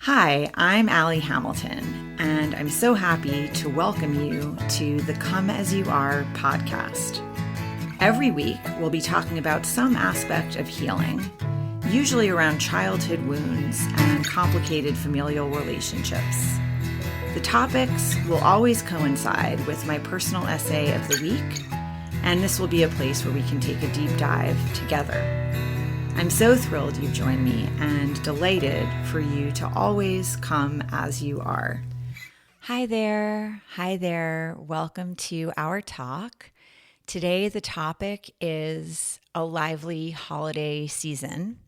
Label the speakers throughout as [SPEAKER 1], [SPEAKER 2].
[SPEAKER 1] Hi, I'm Allie Hamilton, and I'm so happy to welcome you to the Come As You Are podcast. Every week, we'll be talking about some aspect of healing, usually around childhood wounds and complicated familial relationships. The topics will always coincide with my personal essay of the week, and this will be a place where we can take a deep dive together. I'm so thrilled you've joined me and delighted for you to always come as you are. Hi there. Hi there. Welcome to our talk. Today, the topic is a lively holiday season.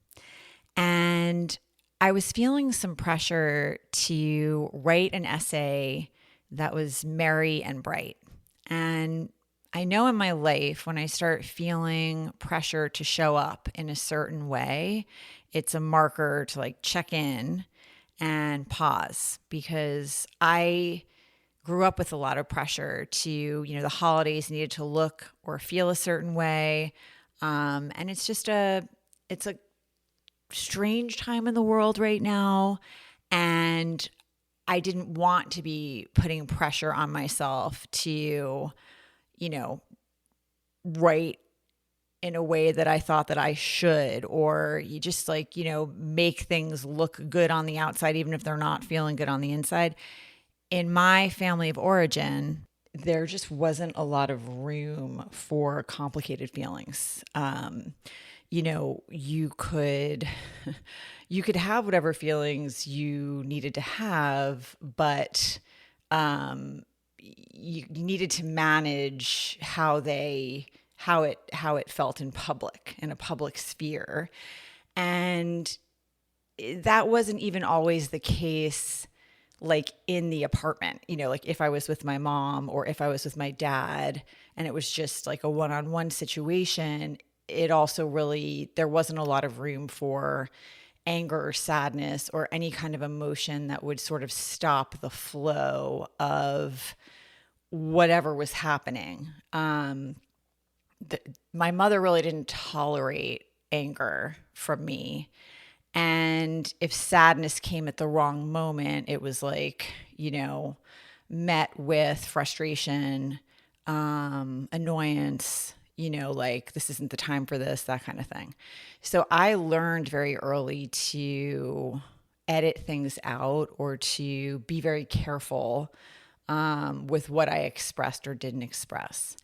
[SPEAKER 1] And I was feeling some pressure to write an essay that was merry and bright. And I know in my life, when I start feeling pressure to show up in a certain way, it's a marker to check in and pause, because I grew up with a lot of pressure to, the holidays needed to look or feel a certain way. And it's a strange time in the world right now. And I didn't want to be putting pressure on myself to write in a way that I thought that I should, or you just make things look good on the outside, even if they're not feeling good on the inside. In my family of origin, there just wasn't a lot of room for complicated feelings. You could have whatever feelings you needed to have, but you needed to manage how it felt in a public sphere. And that wasn't even always the case, in the apartment, if I was with my mom or if I was with my dad and it was just a one-on-one situation, it also there wasn't a lot of room for anger or sadness or any kind of emotion that would sort of stop the flow of whatever was happening. My mother really didn't tolerate anger from me. And if sadness came at the wrong moment, it was met with frustration, annoyance, this isn't the time for this, that kind of thing. So I learned very early to edit things out or to be very careful with what I expressed or didn't express.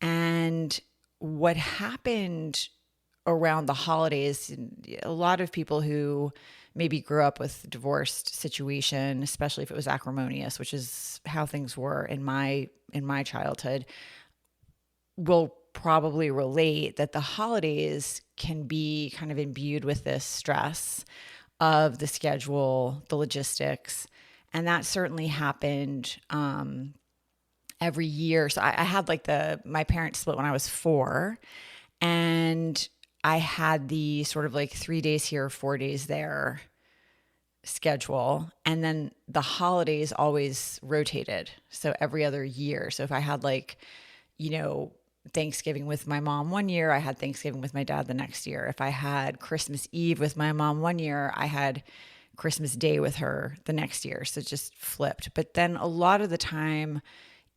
[SPEAKER 1] And what happened around the holidays, a lot of people who maybe grew up with divorced situation, especially if it was acrimonious, which is how things were in my childhood, will probably relate that the holidays can be kind of imbued with this stress of the schedule, the logistics. And that certainly happened every year. So I had my parents split when I was 4, and I had the sort of 3 days here, 4 days there schedule. And then the holidays always rotated. So every other year. So if I had Thanksgiving with my mom one year, I had Thanksgiving with my dad the next year. If I had Christmas Eve with my mom one year, I had Christmas Day with her the next year. So it just flipped. But then a lot of the time,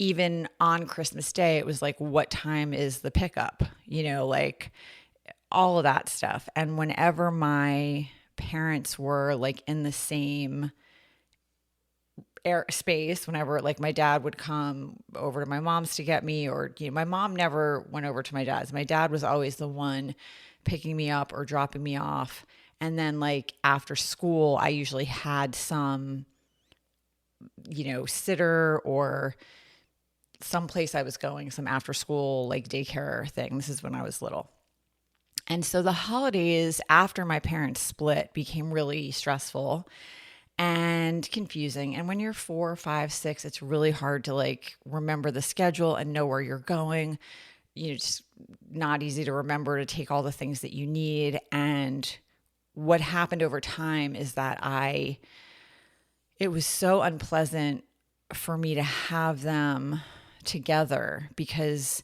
[SPEAKER 1] even on Christmas Day, it was what time is the pickup? All of that stuff. And whenever my parents were in the same space, whenever my dad would come over to my mom's to get me, or my mom never went over to my dad's. My dad was always the one picking me up or dropping me off. And then after school, I usually had some sitter or someplace I was going, some after school daycare thing. This is when I was little. And so the holidays after my parents split became really stressful and confusing. And when you're 4, 5, 6, it's really hard to remember the schedule and know where you're going. It's not easy to remember to take all the things that you need. And what happened over time is that it was so unpleasant for me to have them together, because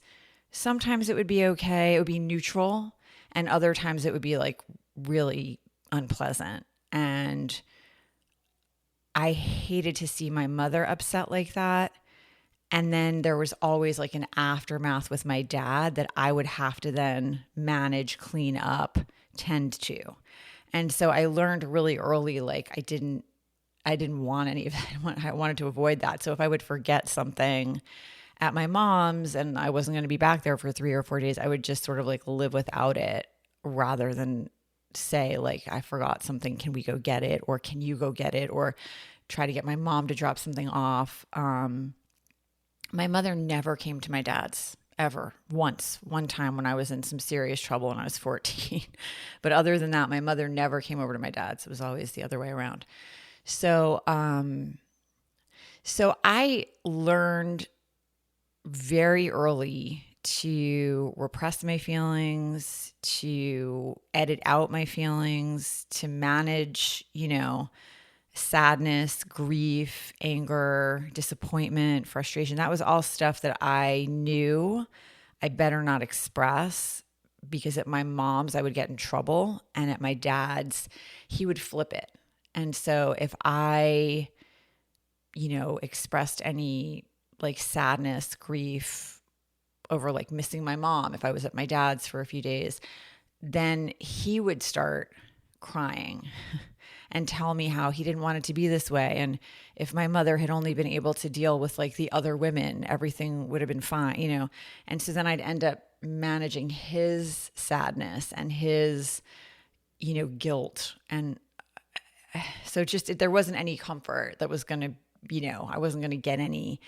[SPEAKER 1] sometimes it would be okay, it would be neutral, and other times it would be really unpleasant. And I hated to see my mother upset like that. And then there was always like an aftermath with my dad that I would have to then manage, clean up, tend to. And so I learned really early, like I didn't want any of that. I wanted to avoid that. So if I would forget something at my mom's and I wasn't going to be back there for 3 or 4 days, I would just sort of like live without it rather than say like, I forgot something. Can we go get it? Or can you go get it? Or try to get my mom to drop something off. My mother never came to my dad's ever. One time when I was in some serious trouble when I was 14. But other than that, my mother never came over to my dad's. It was always the other way around. So I learned very early to repress my feelings, to edit out my feelings, to manage, sadness, grief, anger, disappointment, frustration. That was all stuff that I knew I better not express because at my mom's, I would get in trouble. And at my dad's, he would flip it. And so if I, expressed any like sadness, grief over like missing my mom, if I was at my dad's for a few days, then he would start crying and tell me how he didn't want it to be this way. And if my mother had only been able to deal with like the other women, everything would have been fine, And so then I'd end up managing his sadness and his, guilt. And so just, there wasn't any comfort that was going to, I wasn't going to get any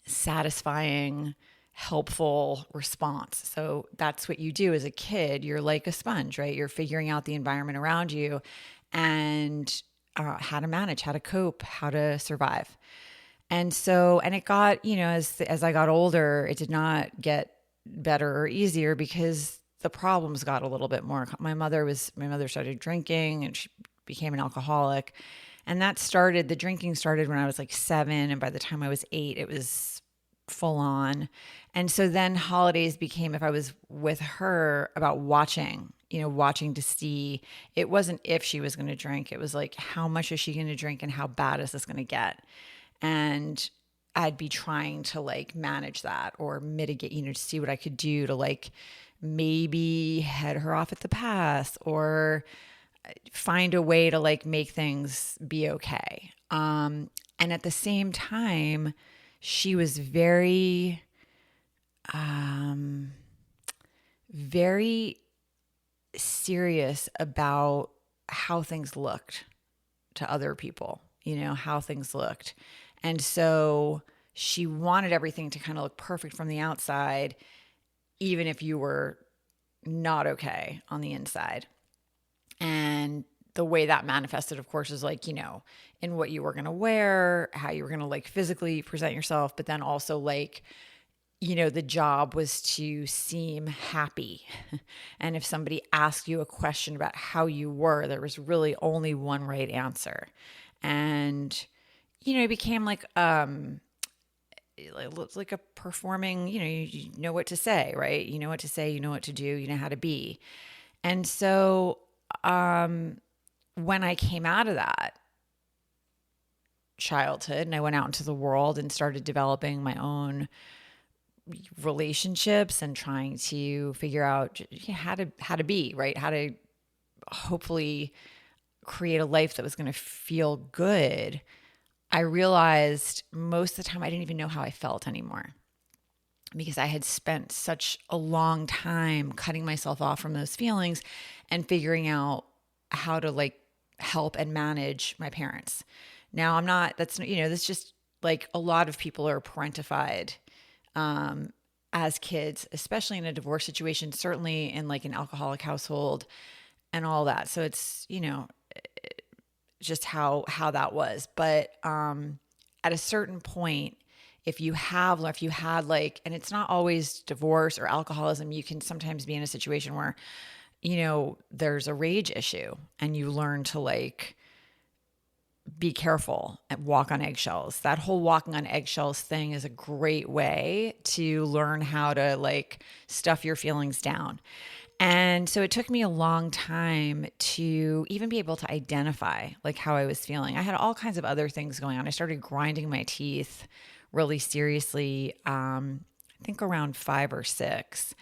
[SPEAKER 1] satisfying, helpful response. So that's what you do as a kid. You're like a sponge, right? You're figuring out the environment around you and how to manage, how to cope, how to survive. And it got, as I got older, it did not get better or easier because the problems got a little bit more. My mother started drinking and she became an alcoholic. And the drinking started when I was like 7. And by the time I was 8, it was full on. And so then holidays became, if I was with her, about watching to see. It wasn't if she was going to drink. It was like, how much is she going to drink and how bad is this going to get? And I'd be trying to like manage that or mitigate, to see what I could do to like maybe head her off at the pass or find a way to like make things be okay. And at the same time, she was very, very serious about how things looked to other people, how things looked. And so she wanted everything to kind of look perfect from the outside, even if you were not okay on the inside. And the way that manifested, of course, is like, in what you were going to wear, how you were going to like physically present yourself, but then also like, the job was to seem happy. And if somebody asked you a question about how you were, there was really only one right answer. And, it became like a performing, you know what to say, right? You know what to say, you know what to do, you know how to be. And so, when I came out of that childhood and I went out into the world and started developing my own relationships and trying to figure out how to be, right? How to hopefully create a life that was going to feel good. I realized most of the time I didn't even know how I felt anymore because I had spent such a long time cutting myself off from those feelings and figuring out how to like help and manage my parents. Now that's just like a lot of people are parentified as kids, especially in a divorce situation, certainly in like an alcoholic household and all that. So it's, just how that was. But at a certain point, if you had like, and it's not always divorce or alcoholism, you can sometimes be in a situation where, there's a rage issue and you learn to like be careful and walk on eggshells. That whole walking on eggshells thing is a great way to learn how to like stuff your feelings down. And so it took me a long time to even be able to identify like how I was feeling. I had all kinds of other things going on. I started grinding my teeth really seriously, I think around 5 or 6,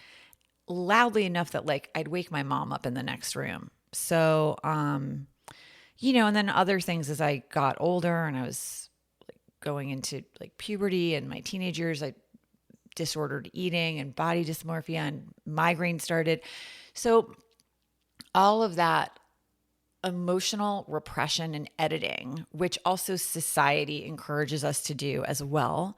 [SPEAKER 1] loudly enough that like I'd wake my mom up in the next room. So, and then other things as I got older and I was like going into like puberty and my teenage years, I disordered eating and body dysmorphia and migraine started. So all of that emotional repression and editing, which also society encourages us to do as well,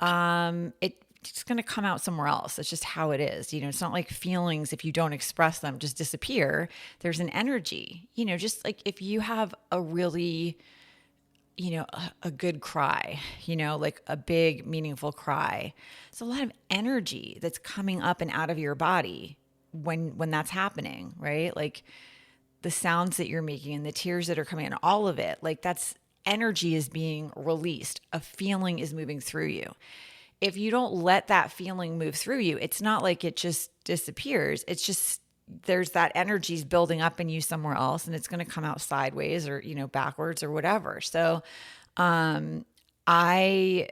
[SPEAKER 1] it's going to come out somewhere else. It's just how it is. It's not like feelings, if you don't express them, just disappear. There's an energy, just like if you have a really, a good cry, like a big, meaningful cry. It's a lot of energy that's coming up and out of your body when that's happening, right? Like the sounds that you're making and the tears that are coming in, all of it, like that's energy is being released. A feeling is moving through you. If you don't let that feeling move through you, it's not like it just disappears. It's just there's that energy's building up in you somewhere else and it's going to come out sideways or, backwards or whatever. So, I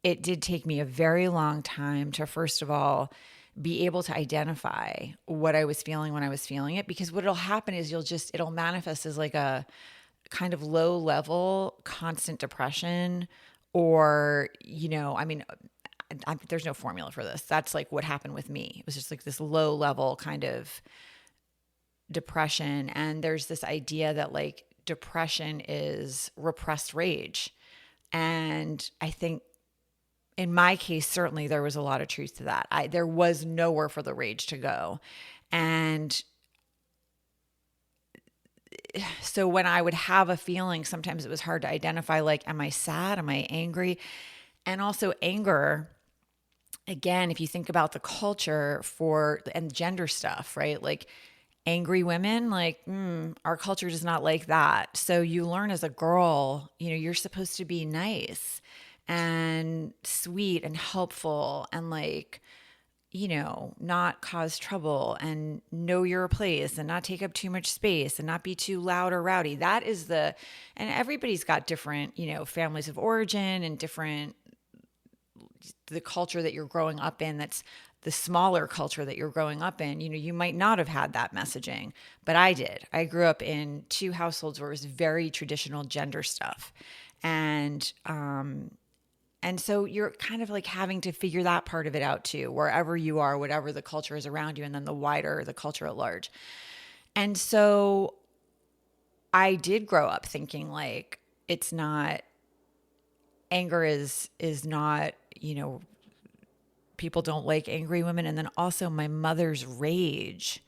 [SPEAKER 1] it did take me a very long time to, first of all, be able to identify what I was feeling when I was feeling it, because what'll happen is it'll manifest as like a kind of low level constant depression or, there's no formula for this. That's like what happened with me. It was just like this low level kind of depression. And there's this idea that like depression is repressed rage. And I think in my case, certainly there was a lot of truth to that. There was nowhere for the rage to go. And so when I would have a feeling, sometimes it was hard to identify, like, am I sad? Am I angry? And also anger, again, if you think about the culture and gender stuff, right? Like angry women, like, our culture does not like that. So you learn as a girl, you're supposed to be nice and sweet and helpful and like, not cause trouble and know your place and not take up too much space and not be too loud or rowdy. And everybody's got different, families of origin and the culture that you're growing up in, that's the smaller culture that you're growing up in. You might not have had that messaging, but I did. I grew up in 2 households where it was very traditional gender stuff. And so you're kind of like having to figure that part of it out too, wherever you are, whatever the culture is around you, and then the culture at large. And so I did grow up thinking like anger is not, people don't like angry women. And then also my mother's rage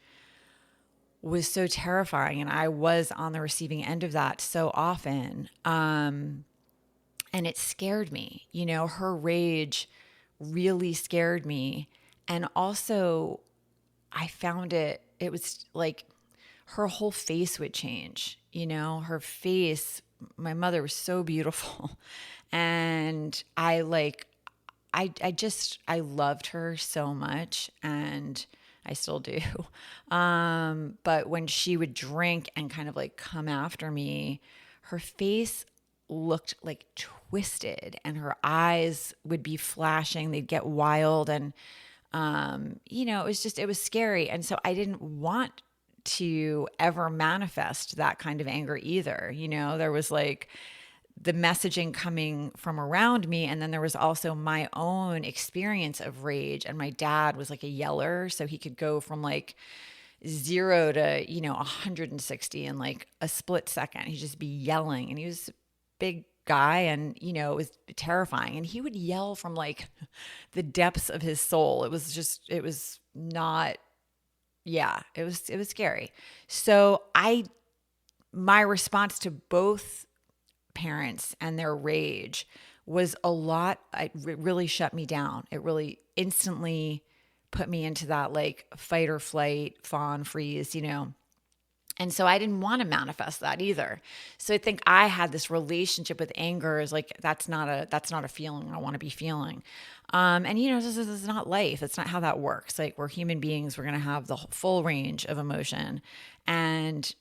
[SPEAKER 1] was so terrifying. And I was on the receiving end of that so often. And it scared me, her rage really scared me. And also I found it was like her whole face would change, her face. My mother was so beautiful. And I loved her so much, and I still do. But when she would drink and kind of like come after me, her face looked like twisted and her eyes would be flashing. They'd get wild. And, it was scary. And so I didn't want to ever manifest that kind of anger either. There was like the messaging coming from around me. And then there was also my own experience of rage. And my dad was like a yeller. So he could go from like 0 to, 160 in like a split second. He'd just be yelling. And he was a big guy and, it was terrifying. And he would yell from like the depths of his soul. It was scary. So my response to both parents and their rage was a lot. It really shut me down. It really instantly put me into that like fight or flight, fawn, freeze, And so I didn't want to manifest that either. So I think I had this relationship with anger as like, that's not a feeling I want to be feeling. And this is not life. That's not how that works. Like, we're human beings. We're going to have the full range of emotion, and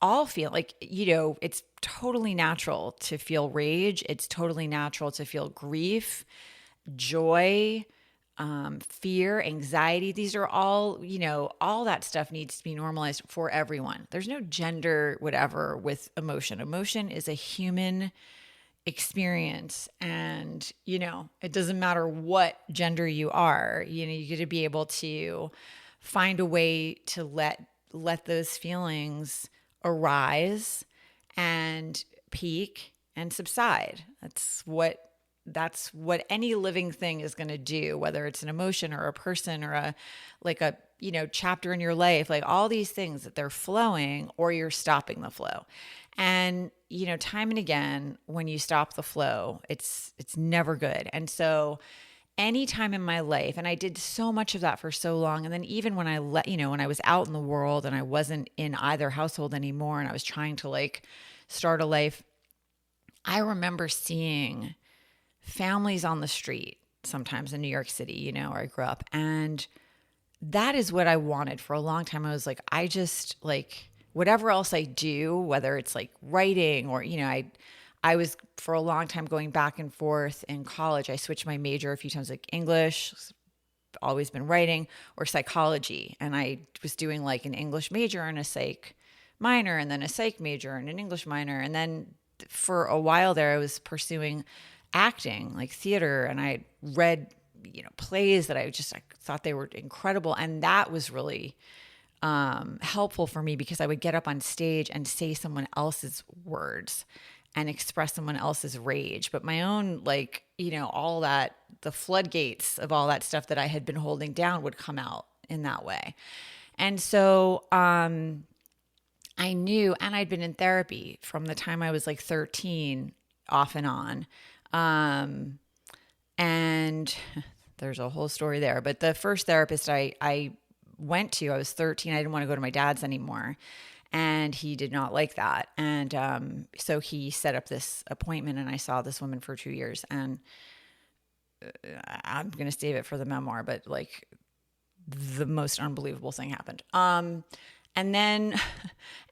[SPEAKER 1] all feel like, it's totally natural to feel rage. It's totally natural to feel grief, joy, fear, anxiety. These are all, all that stuff needs to be normalized for everyone. There's no gender, whatever, with emotion. Emotion is a human experience. And, it doesn't matter what gender you are, you get to be able to find a way to let those feelings arise and peak and subside. That's what any living thing is going to do, whether it's an emotion or a person or a chapter in your life, like all these things, that they're flowing or you're stopping the flow. And, time and again, when you stop the flow, it's never good. And so any time in my life, and I did so much of that for so long. And then even when when I was out in the world and I wasn't in either household anymore and I was trying to start a life, I remember seeing families on the street sometimes in New York City, where I grew up. And that is what I wanted for a long time. I was like, I just whatever else I do, whether it's writing or, I was for a long time going back and forth in college. I switched my major a few times, English, always been writing, or psychology. And I was doing an English major and a psych minor, and then a psych major and an English minor. And then for a while there, I was pursuing acting, theater. And I read, plays that I thought they were incredible. And that was really helpful for me, because I would get up on stage and say someone else's words and express someone else's rage. But my own, all that, the floodgates of all that stuff that I had been holding down would come out in that way. And so I knew, and I'd been in therapy from the time I was 13 off and on. And there's a whole story there. But the first therapist I went to, I was 13. I didn't want to go to my dad's anymore. And he did not like that. And so he set up this appointment, and I saw this woman for 2 years. And I'm going to save it for the memoir, but the most unbelievable thing happened. And then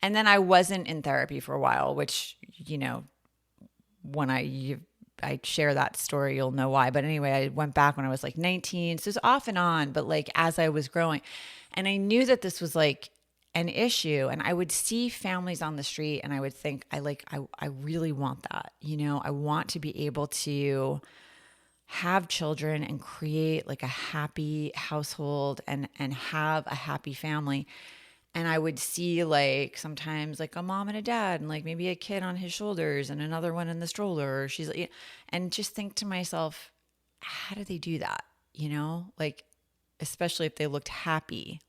[SPEAKER 1] I wasn't in therapy for a while, which, when I share that story, you'll know why. But anyway, I went back when I was 19. So it was off and on, but as I was growing, and I knew that this was an issue, and I would see families on the street and I would think, I really want that. I want to be able to have children and create a happy household and have a happy family. And I would see sometimes a mom and a dad and maybe a kid on his shoulders and another one in the stroller. Or she's and just think to myself, how do they do that? Especially if they looked happy,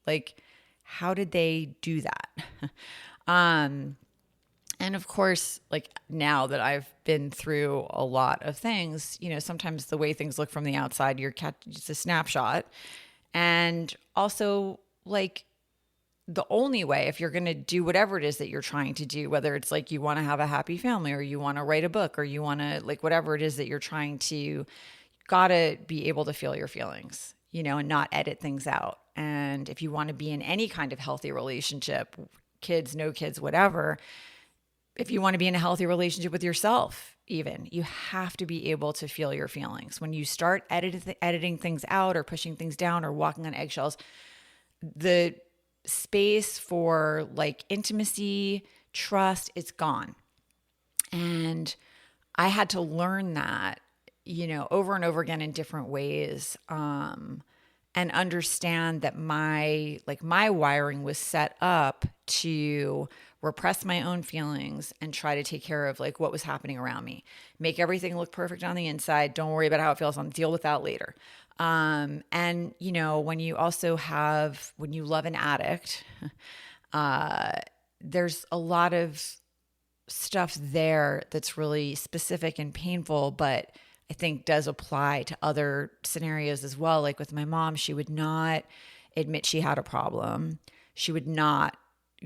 [SPEAKER 1] how did they do that? And of course, now that I've been through a lot of things, sometimes the way things look from the outside, it's a snapshot. And also the only way, if you're going to do whatever it is that you're trying to do, whether it's you want to have a happy family, or you want to write a book, or you want to whatever it is that you're trying to, gotta be able to feel your feelings, and not edit things out. And if you want to be in any kind of healthy relationship, kids, no kids, whatever, if you want to be in a healthy relationship with yourself, even, you have to be able to feel your feelings. When you start editing things out or pushing things down or walking on eggshells, the space for intimacy, trust, it's gone. And I had to learn that, over and over again in different ways, and understand that my wiring was set up to repress my own feelings and try to take care of what was happening around me, make everything look perfect on the inside. Don't worry about how it feels. I'll deal with that later. And when you love an addict, there's a lot of stuff there that's really specific and painful, but I think does apply to other scenarios as well. With my mom, she would not admit she had a problem. She would not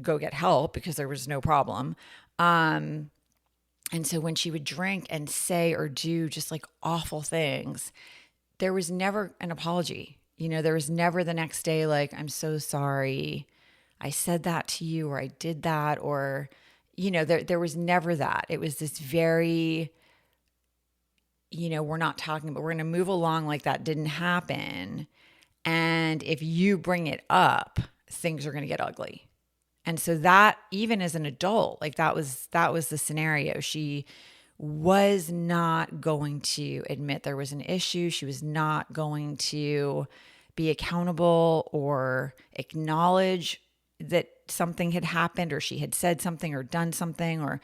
[SPEAKER 1] go get help because there was no problem. And so when she would drink and say or do just like awful things, there was never an apology. There was never the next day, like, I'm so sorry. I said that to you, or I did that, or, there was never that. It was this very, we're not talking about, we're going to move along like that didn't happen. And if you bring it up, things are going to get ugly. And so that, even as an adult, like that was the scenario. She was not going to admit there was an issue. She was not going to be accountable or acknowledge that something had happened, or she had said something or done something, or,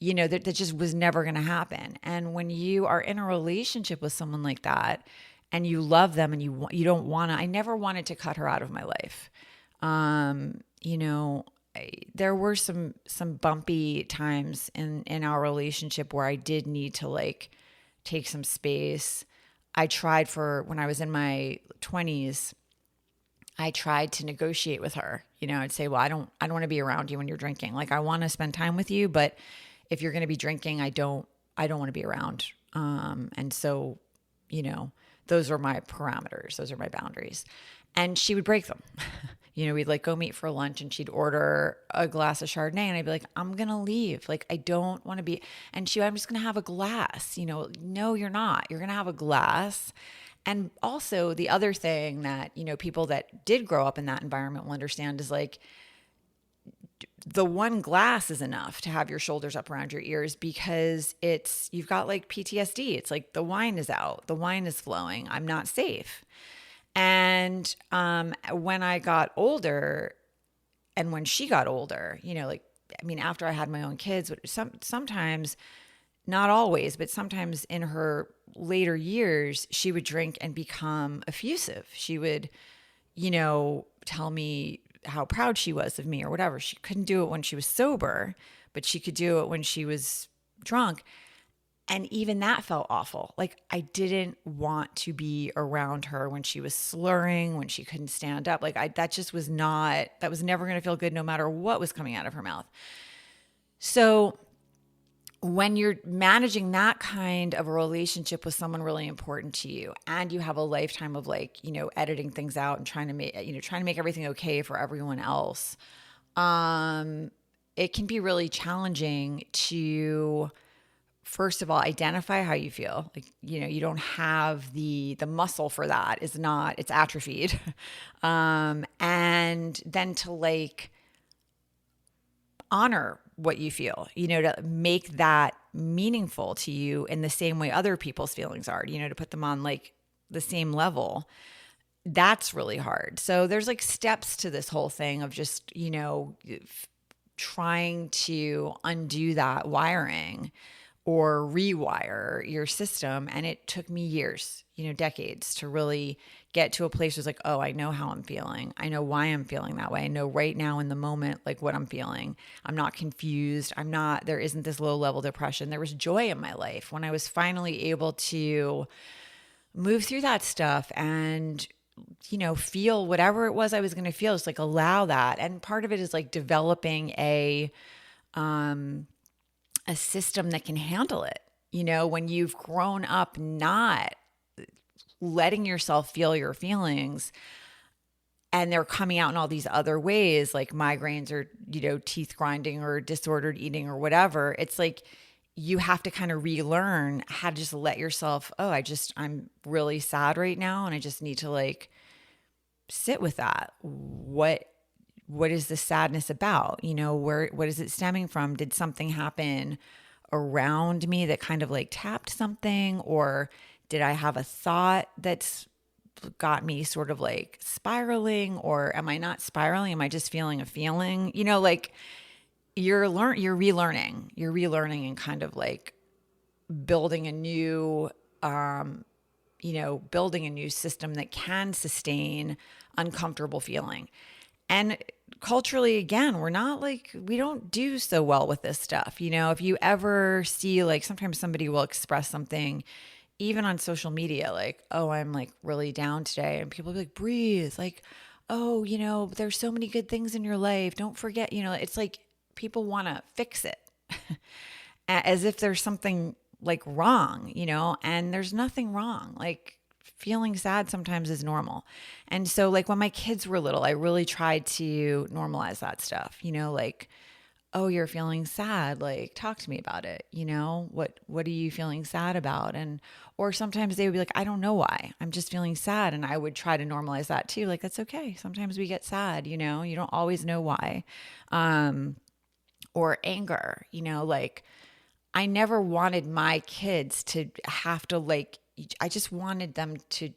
[SPEAKER 1] that just was never going to happen. And when you are in a relationship with someone like that and you love them and you don't want to, I never wanted to cut her out of my life. There were some bumpy times in our relationship where I did need to like take some space. I tried when I was in my 20s, I tried to negotiate with her. I'd say, well, I don't want to be around you when you're drinking. Like, I want to spend time with you, but if you're going to be drinking, I don't want to be around. And so, those are my parameters. Those are my boundaries. And she would break them. We'd like go meet for lunch and she'd order a glass of Chardonnay and I'd be like, I'm going to leave. Like, I don't want to be. And I'm just going to have a glass. No, you're not. You're going to have a glass. And also the other thing that, people that did grow up in that environment will understand is like, the one glass is enough to have your shoulders up around your ears because you've got like PTSD. It's like the wine is out, the wine is flowing. I'm not safe. And when I got older and when she got older, after I had my own kids, sometimes, not always, but sometimes in her later years, she would drink and become effusive. She would, tell me how proud she was of me or whatever. She couldn't do it when she was sober, but she could do it when she was drunk. And even that felt awful. Like, I didn't want to be around her when she was slurring, when she couldn't stand up. Like, that was never going to feel good no matter what was coming out of her mouth. So when you're managing that kind of a relationship with someone really important to you, and you have a lifetime of like, editing things out and trying to make everything okay for everyone else, it can be really challenging to, first of all, identify how you feel. Like, you don't have the muscle for that. It's atrophied. And then to like honor what you feel, to make that meaningful to you in the same way other people's feelings are, to put them on like the same level. That's really hard. So there's like steps to this whole thing of just, trying to undo that wiring or rewire your system. And it took me years, decades to really get to a place where it's like, oh, I know how I'm feeling. I know why I'm feeling that way. I know right now in the moment, like what I'm feeling. I'm not confused. There isn't this low level depression. There was joy in my life when I was finally able to move through that stuff and, feel whatever it was I was going to feel, just like allow that. And part of it is like developing a system that can handle it. When you've grown up not letting yourself feel your feelings and they're coming out in all these other ways, like migraines or, teeth grinding or disordered eating or whatever, it's like you have to kind of relearn how to just let yourself, I'm really sad right now and I just need to like sit with that. What is the sadness about? What is it stemming from? Did something happen around me that kind of like tapped something? Or did I have a thought that's got me sort of like spiraling? Or am I not spiraling? Am I just feeling a feeling? Like you're relearning and kind of like building a new, building a new system that can sustain uncomfortable feeling. And culturally, again, we don't do so well with this stuff. If you ever see, like, sometimes somebody will express something, even on social media, like, oh, I'm like really down today. And people will be like, breathe. Like, oh, there's so many good things in your life. Don't forget, it's like people want to fix it as if there's something like wrong, and there's nothing wrong. Like feeling sad sometimes is normal. And so like when my kids were little, I really tried to normalize that stuff, like, oh, you're feeling sad. Like, talk to me about it. What are you feeling sad about? And, or sometimes they would be like, I don't know why. I'm just feeling sad. And I would try to normalize that too. Like, that's okay. Sometimes we get sad, you don't always know why. Or anger, like I never wanted my kids to have to I just wanted them to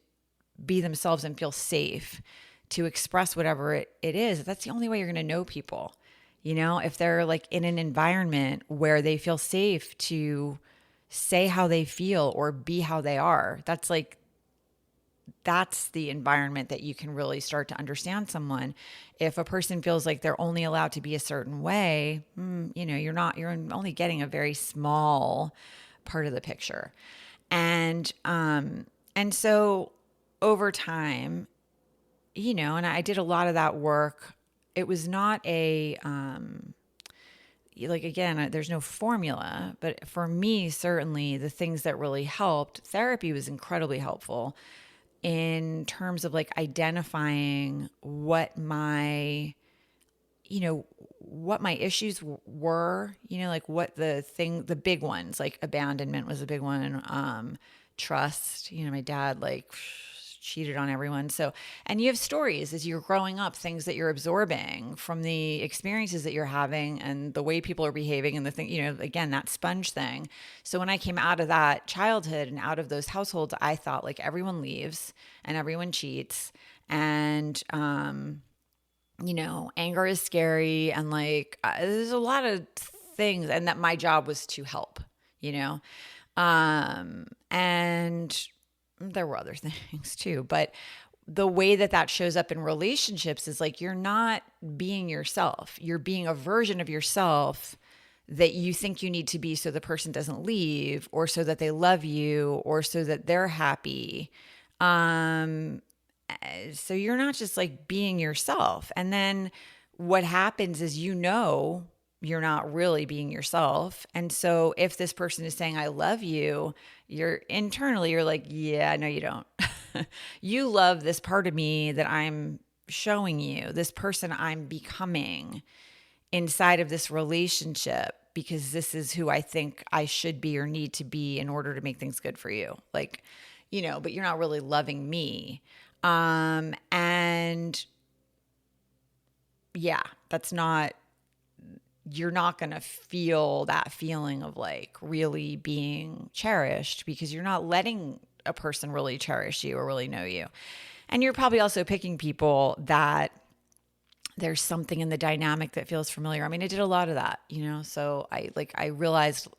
[SPEAKER 1] be themselves and feel safe to express whatever it is. That's the only way you're going to know people. If they're like in an environment where they feel safe to say how they feel or be how they are, that's the environment that you can really start to understand someone. If a person feels like they're only allowed to be a certain way, you're only getting a very small part of the picture. And so over time, and I did a lot of that work. It was not again, there's no formula, but for me, certainly the things that really helped, therapy was incredibly helpful in terms of like identifying what my issues were, like what the big ones, like abandonment was a big one. Trust, my dad like cheated on everyone. So, and you have stories as you're growing up, things that you're absorbing from the experiences that you're having and the way people are behaving and the thing, again, that sponge thing. So when I came out of that childhood and out of those households, I thought like everyone leaves and everyone cheats and, anger is scary and like there's a lot of things, and that my job was to help, and there were other things too, but the way that shows up in relationships is like you're not being yourself. You're being a version of yourself that you think you need to be so the person doesn't leave or so that they love you or so that they're happy. So you're not just like being yourself. And then what happens is you're not really being yourself. And so if this person is saying, I love you, you're like, yeah, no, you don't. You love this part of me that I'm showing you, this person I'm becoming inside of this relationship, because this is who I think I should be or need to be in order to make things good for you. Like, but you're not really loving me. And yeah, you're not going to feel that feeling of like really being cherished because you're not letting a person really cherish you or really know you. And you're probably also picking people that there's something in the dynamic that feels familiar. I mean, I did a lot of that, so I realized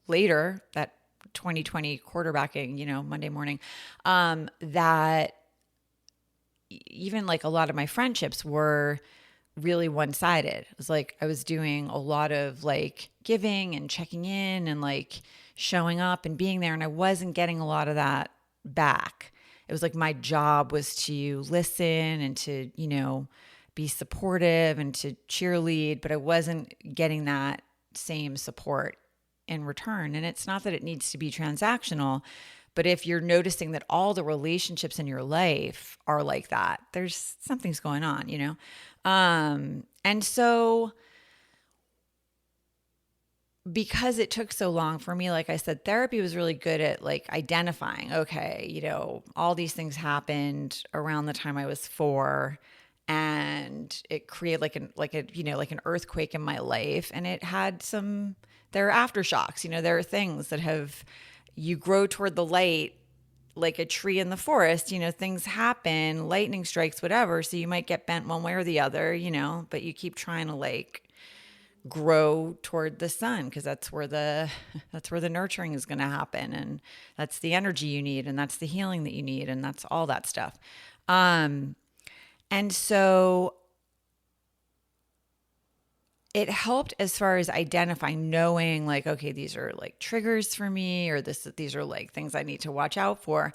[SPEAKER 1] later that 2020 quarterbacking, Monday morning, that even like a lot of my friendships were really one-sided. It was like I was doing a lot of like giving and checking in and like showing up and being there, and I wasn't getting a lot of that back. It was like my job was to listen and to, be supportive and to cheerlead, but I wasn't getting that same support in return. And it's not that it needs to be transactional, but if you're noticing that all the relationships in your life are like that, there's something's going on, and so because it took so long for me, like I said, therapy was really good at like identifying, okay, all these things happened around the time I was 4, and it created like an earthquake in my life, and it had there are aftershocks, there are things that you grow toward the light like a tree in the forest, things happen, lightning strikes, whatever. So you might get bent one way or the other, but you keep trying to like grow toward the sun because that's where the nurturing is going to happen, and that's the energy you need, and that's the healing that you need, and that's all that stuff. And so it helped as far as identifying, knowing like, okay, these are like triggers for me, or these are like things I need to watch out for.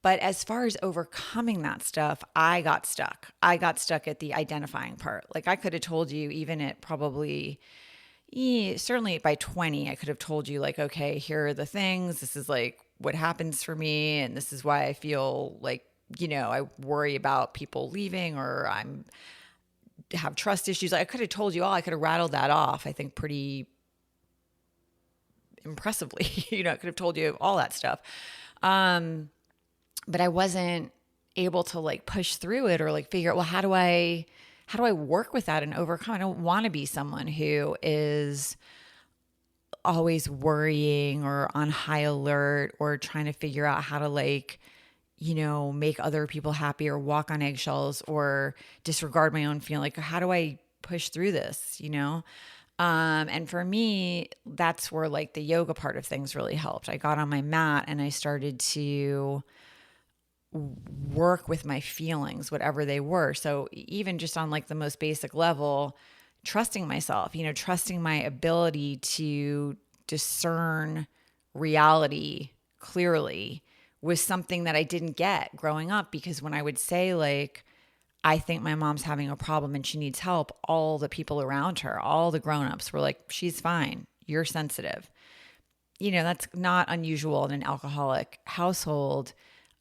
[SPEAKER 1] But as far as overcoming that stuff, I got stuck. I got stuck at the identifying part. Like I could have told you, even at probably, certainly by 20, I could have told you, like, okay, here are the things. This is like what happens for me. And this is why I feel like, I worry about people leaving, or I'm have trust issues. I could have told you all. I could have rattled that off, I think, pretty impressively. I could have told you all that stuff. But I wasn't able to like push through it or like figure out, well, how do I work with that and overcome? I don't want to be someone who is always worrying or on high alert or trying to figure out how to like, make other people happy or walk on eggshells or disregard my own feeling. Like, how do I push through this, And for me, that's where like the yoga part of things really helped. I got on my mat and I started to work with my feelings, whatever they were. So even just on like the most basic level, trusting myself, trusting my ability to discern reality clearly was something that I didn't get growing up, because when I would say like, I think my mom's having a problem and she needs help, all the people around her, all the grownups were like, she's fine. You're sensitive. That's not unusual in an alcoholic household.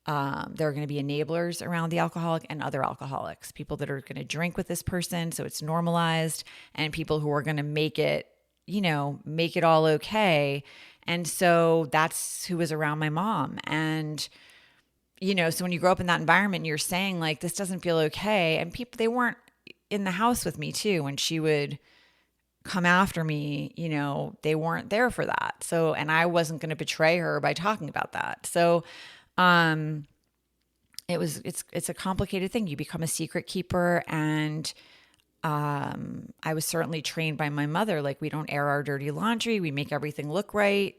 [SPEAKER 1] There are going to be enablers around the alcoholic and other alcoholics, people that are going to drink with this person, so it's normalized, and people who are going to make it all okay. And so that's who was around my mom. And, so when you grow up in that environment and you're saying like, this doesn't feel okay. And people, they weren't in the house with me too. When she would come after me, they weren't there for that. So, and I wasn't going to betray her by talking about that. So, it's a complicated thing. You become a secret keeper. And, I was certainly trained by my mother. Like, we don't air our dirty laundry. We make everything look right,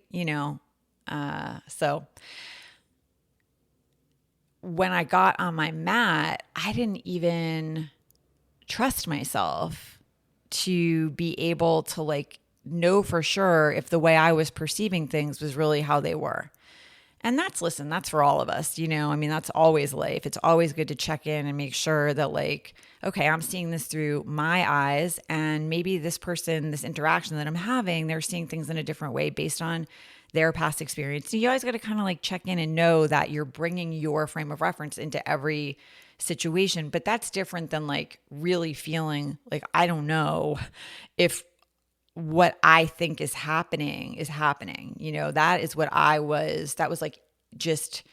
[SPEAKER 1] so when I got on my mat, I didn't even trust myself to be able to like know for sure if the way I was perceiving things was really how they were. And that's for all of us, that's always life. It's always good to check in and make sure that like, okay, I'm seeing this through my eyes, and maybe this person, this interaction that I'm having, they're seeing things in a different way based on their past experience. So you always got to kind of like check in and know that you're bringing your frame of reference into every situation. But that's different than like really feeling like, I don't know if what I think is happening is happening. That is what that was like just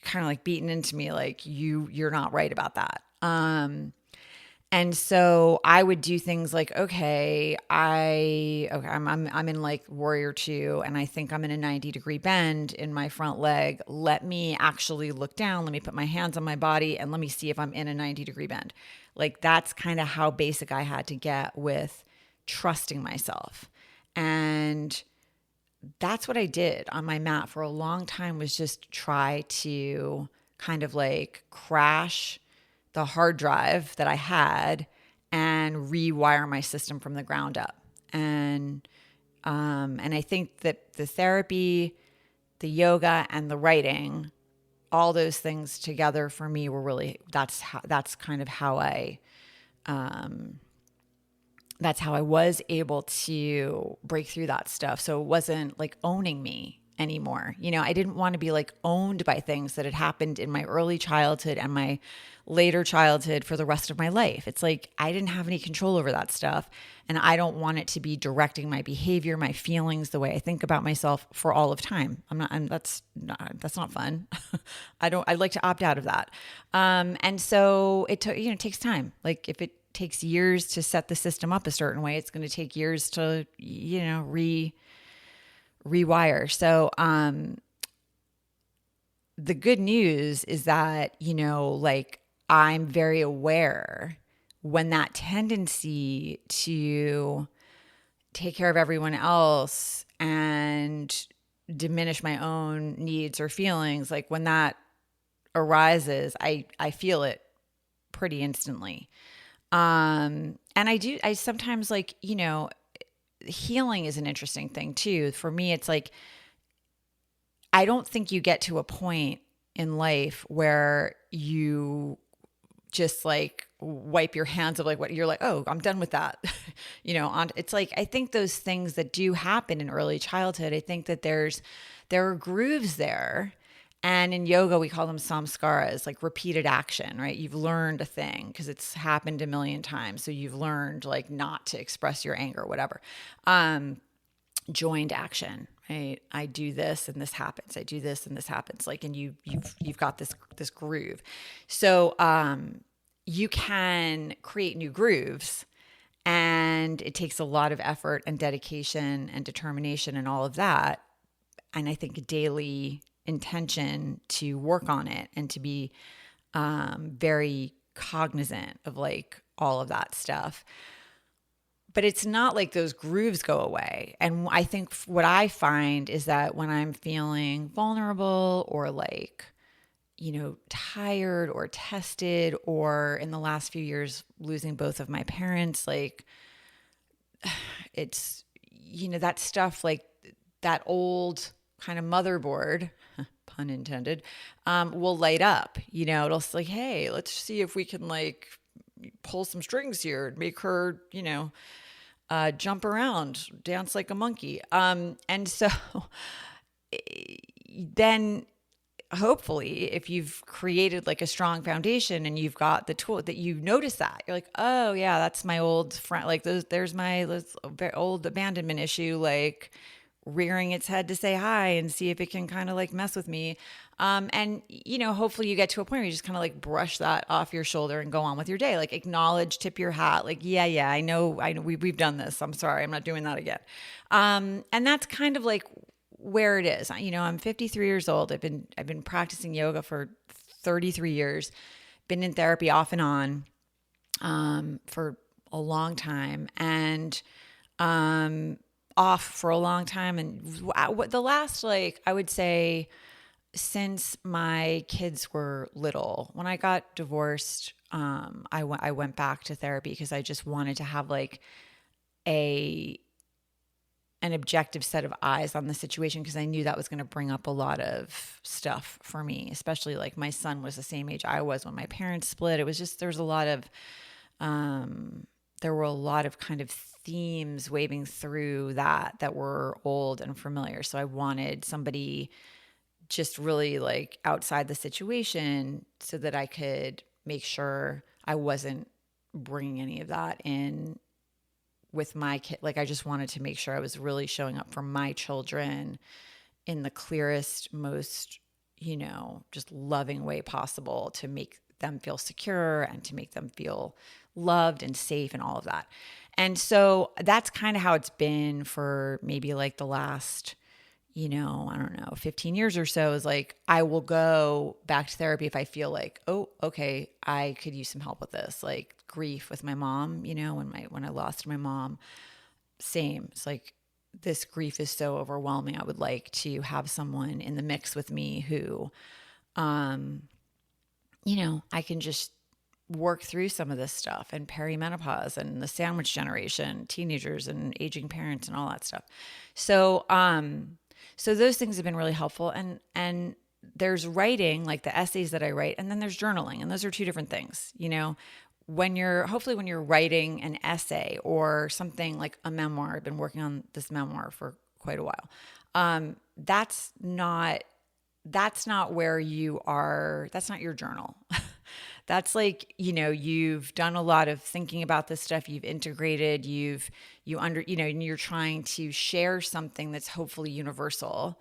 [SPEAKER 1] kind of like beaten into me, like you're not right about that. And so I would do things like, okay, I'm in like warrior 2, and I think I'm in a 90-degree bend in my front leg. Let me actually look down. Let me put my hands on my body and let me see if I'm in a 90-degree bend. Like, that's kind of how basic I had to get with trusting myself. And that's what I did on my mat for a long time, was just try to kind of like crash the hard drive that I had and rewire my system from the ground up. And I think that the therapy, the yoga, and the writing, all those things together for me were really, that's kind of how that's how I was able to break through that stuff. So it wasn't like owning me anymore. I didn't want to be like owned by things that had happened in my early childhood and my later childhood for the rest of my life. It's like I didn't have any control over that stuff, and I don't want it to be directing my behavior, my feelings, the way I think about myself for all of time. That's not fun. I'd like to opt out of that. And so it takes time. Like, if it takes years to set the system up a certain way, it's going to take years to, rewire. So, the good news is that, like, I'm very aware when that tendency to take care of everyone else and diminish my own needs or feelings, like when that arises, I feel it pretty instantly. And I sometimes like, healing is an interesting thing too. For me, it's like, I don't think you get to a point in life where you just like wipe your hands of like what you're like, oh, I'm done with that. It's like, I think those things that do happen in early childhood, I think that there are grooves there. And in yoga, we call them samskaras, like repeated action, right? You've learned a thing because it's happened a million times. So you've learned like not to express your anger, whatever. Joined action, right? I do this and this happens. I do this and this happens. Like, and you've got this groove. So, you can create new grooves, and it takes a lot of effort and dedication and determination and all of that. And I think daily intention to work on it and to be very cognizant of like all of that stuff. But it's not like those grooves go away. And I think what I find is that when I'm feeling vulnerable or like, tired or tested, or in the last few years, losing both of my parents, like it's, that stuff, like that old kind of motherboard, pun intended, will light up, it'll like, hey, let's see if we can like pull some strings here and make her, jump around, dance like a monkey. And so then hopefully if you've created like a strong foundation and you've got the tool that you notice that you're like, oh yeah, that's my old friend. Like there's my old abandonment issue, like rearing its head to say hi and see if it can kind of like mess with me. And hopefully you get to a point where you just kind of like brush that off your shoulder and go on with your day. Like acknowledge, tip your hat. Like, yeah, I know we've done this. I'm sorry. I'm not doing that again. And that's kind of like where it is. I'm 53 years old. I've been practicing yoga for 33 years, been in therapy off and on, for a long time, and, off for a long time. And the last, like, I would say since my kids were little, when I got divorced, I went back to therapy because I just wanted to have like an objective set of eyes on the situation, because I knew that was going to bring up a lot of stuff for me, especially like my son was the same age I was when my parents split. It was just, there were a lot of kind of themes waving through that were old and familiar. So I wanted somebody just really like outside the situation so that I could make sure I wasn't bringing any of that in with my kid. Like I just wanted to make sure I was really showing up for my children in the clearest, most, just loving way possible to make them feel secure and to make them feel loved and safe and all of that. And so that's kind of how it's been for maybe like the last, I don't know, 15 years or so. Is like, I will go back to therapy if I feel like, oh, okay, I could use some help with this. Like grief with my mom, when I lost my mom, same. It's like, this grief is so overwhelming. I would like to have someone in the mix with me who, I can just work through some of this stuff, and perimenopause and the sandwich generation, teenagers and aging parents and all that stuff. So, so those things have been really helpful. And there's writing, like the essays that I write, and then there's journaling. And those are two different things. When you're writing an essay or something like a memoir, I've been working on this memoir for quite a while. That's not where you are. That's not your journal. That's like, you've done a lot of thinking about this stuff. You've integrated, and you're trying to share something that's hopefully universal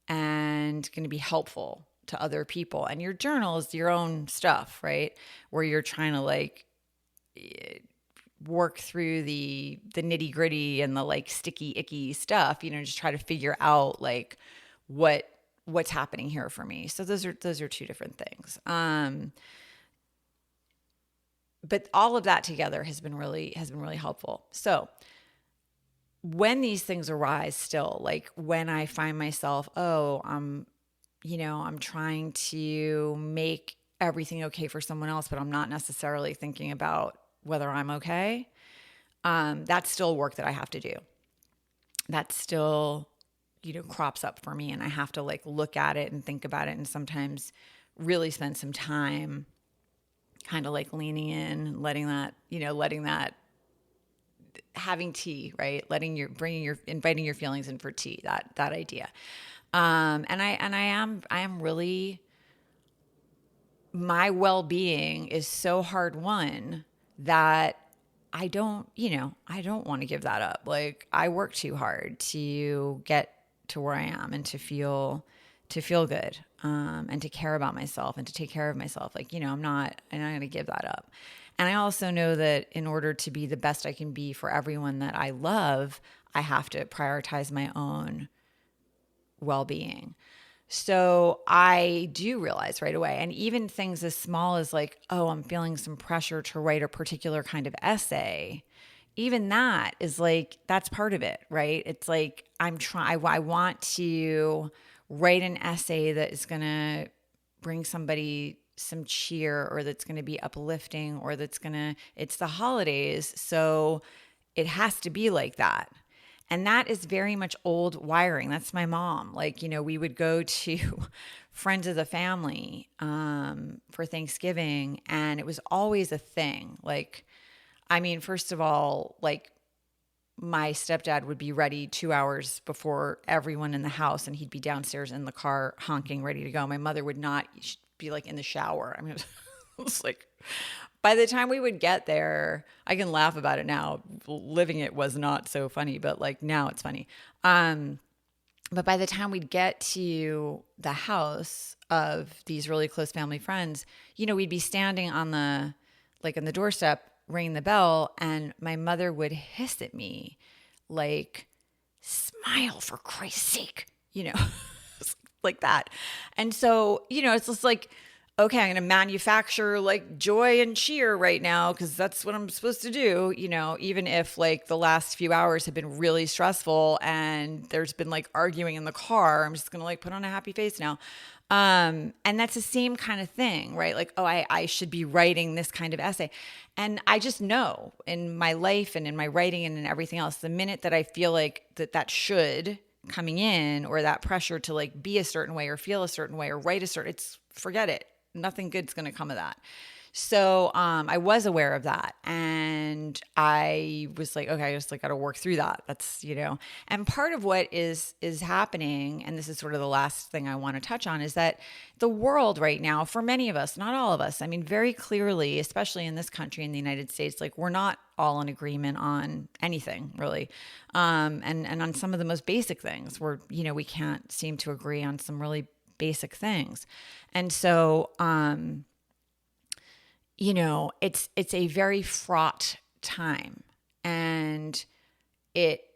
[SPEAKER 1] and going to be helpful to other people. And your journal is your own stuff, right? Where you're trying to like work through the nitty gritty and the like sticky, icky stuff, just try to figure out like what's happening here for me. So those are two different things. But all of that together has been really helpful. So when these things arise still, like when I find myself, I'm trying to make everything okay for someone else, but I'm not necessarily thinking about whether I'm okay. That's still work that I have to do. That still, crops up for me, and I have to like look at it and think about it, and sometimes really spent some time kind of like leaning in, letting that having tea, right? Inviting your feelings in for tea, that idea. And I am really, my well-being is so hard won that I don't want to give that up. Like, I work too hard to get to where I am and to feel good, and to care about myself and to take care of myself. Like, I'm not going to give that up. And I also know that in order to be the best I can be for everyone that I love, I have to prioritize my own well-being. So I do realize right away, and even things as small as like, oh, I'm feeling some pressure to write a particular kind of essay. Even that is like, that's part of it, right? It's like, I want to write an essay that is going to bring somebody some cheer, or that's going to be uplifting, or it's the holidays. So it has to be like that. And that is very much old wiring. That's my mom. Like, we would go to friends of the family for Thanksgiving, and it was always a thing. Like, I mean, first of all, like, my stepdad would be ready 2 hours before everyone in the house, and he'd be downstairs in the car honking, ready to go. My mother would not. She'd be like in the shower. I mean, it was like, by the time we would get there, I can laugh about it now. Living it was not so funny, but like now it's funny. But by the time we'd get to the house of these really close family friends, we'd be standing on the doorstep, ringing the bell, and my mother would hiss at me like, smile for Christ's sake, like that. And so, it's just like, okay, I'm going to manufacture like joy and cheer right now because that's what I'm supposed to do, even if like the last few hours have been really stressful and there's been like arguing in the car, I'm just going to like put on a happy face now. And that's the same kind of thing, right? Like, oh, I should be writing this kind of essay. And I just know in my life and in my writing and in everything else, the minute that I feel like that should coming in, or that pressure to like be a certain way or feel a certain way or write forget it. Nothing good's going to come of that. So I was aware of that, and I was like, okay, I just like got to work through that. That's, and part of what is happening, and this is sort of the last thing I want to touch on, is that the world right now, for many of us, not all of us, I mean, very clearly, especially in this country, in the United States, like we're not all in agreement on anything really. And on some of the most basic things we can't seem to agree on some really basic things. And so, it's a very fraught time. And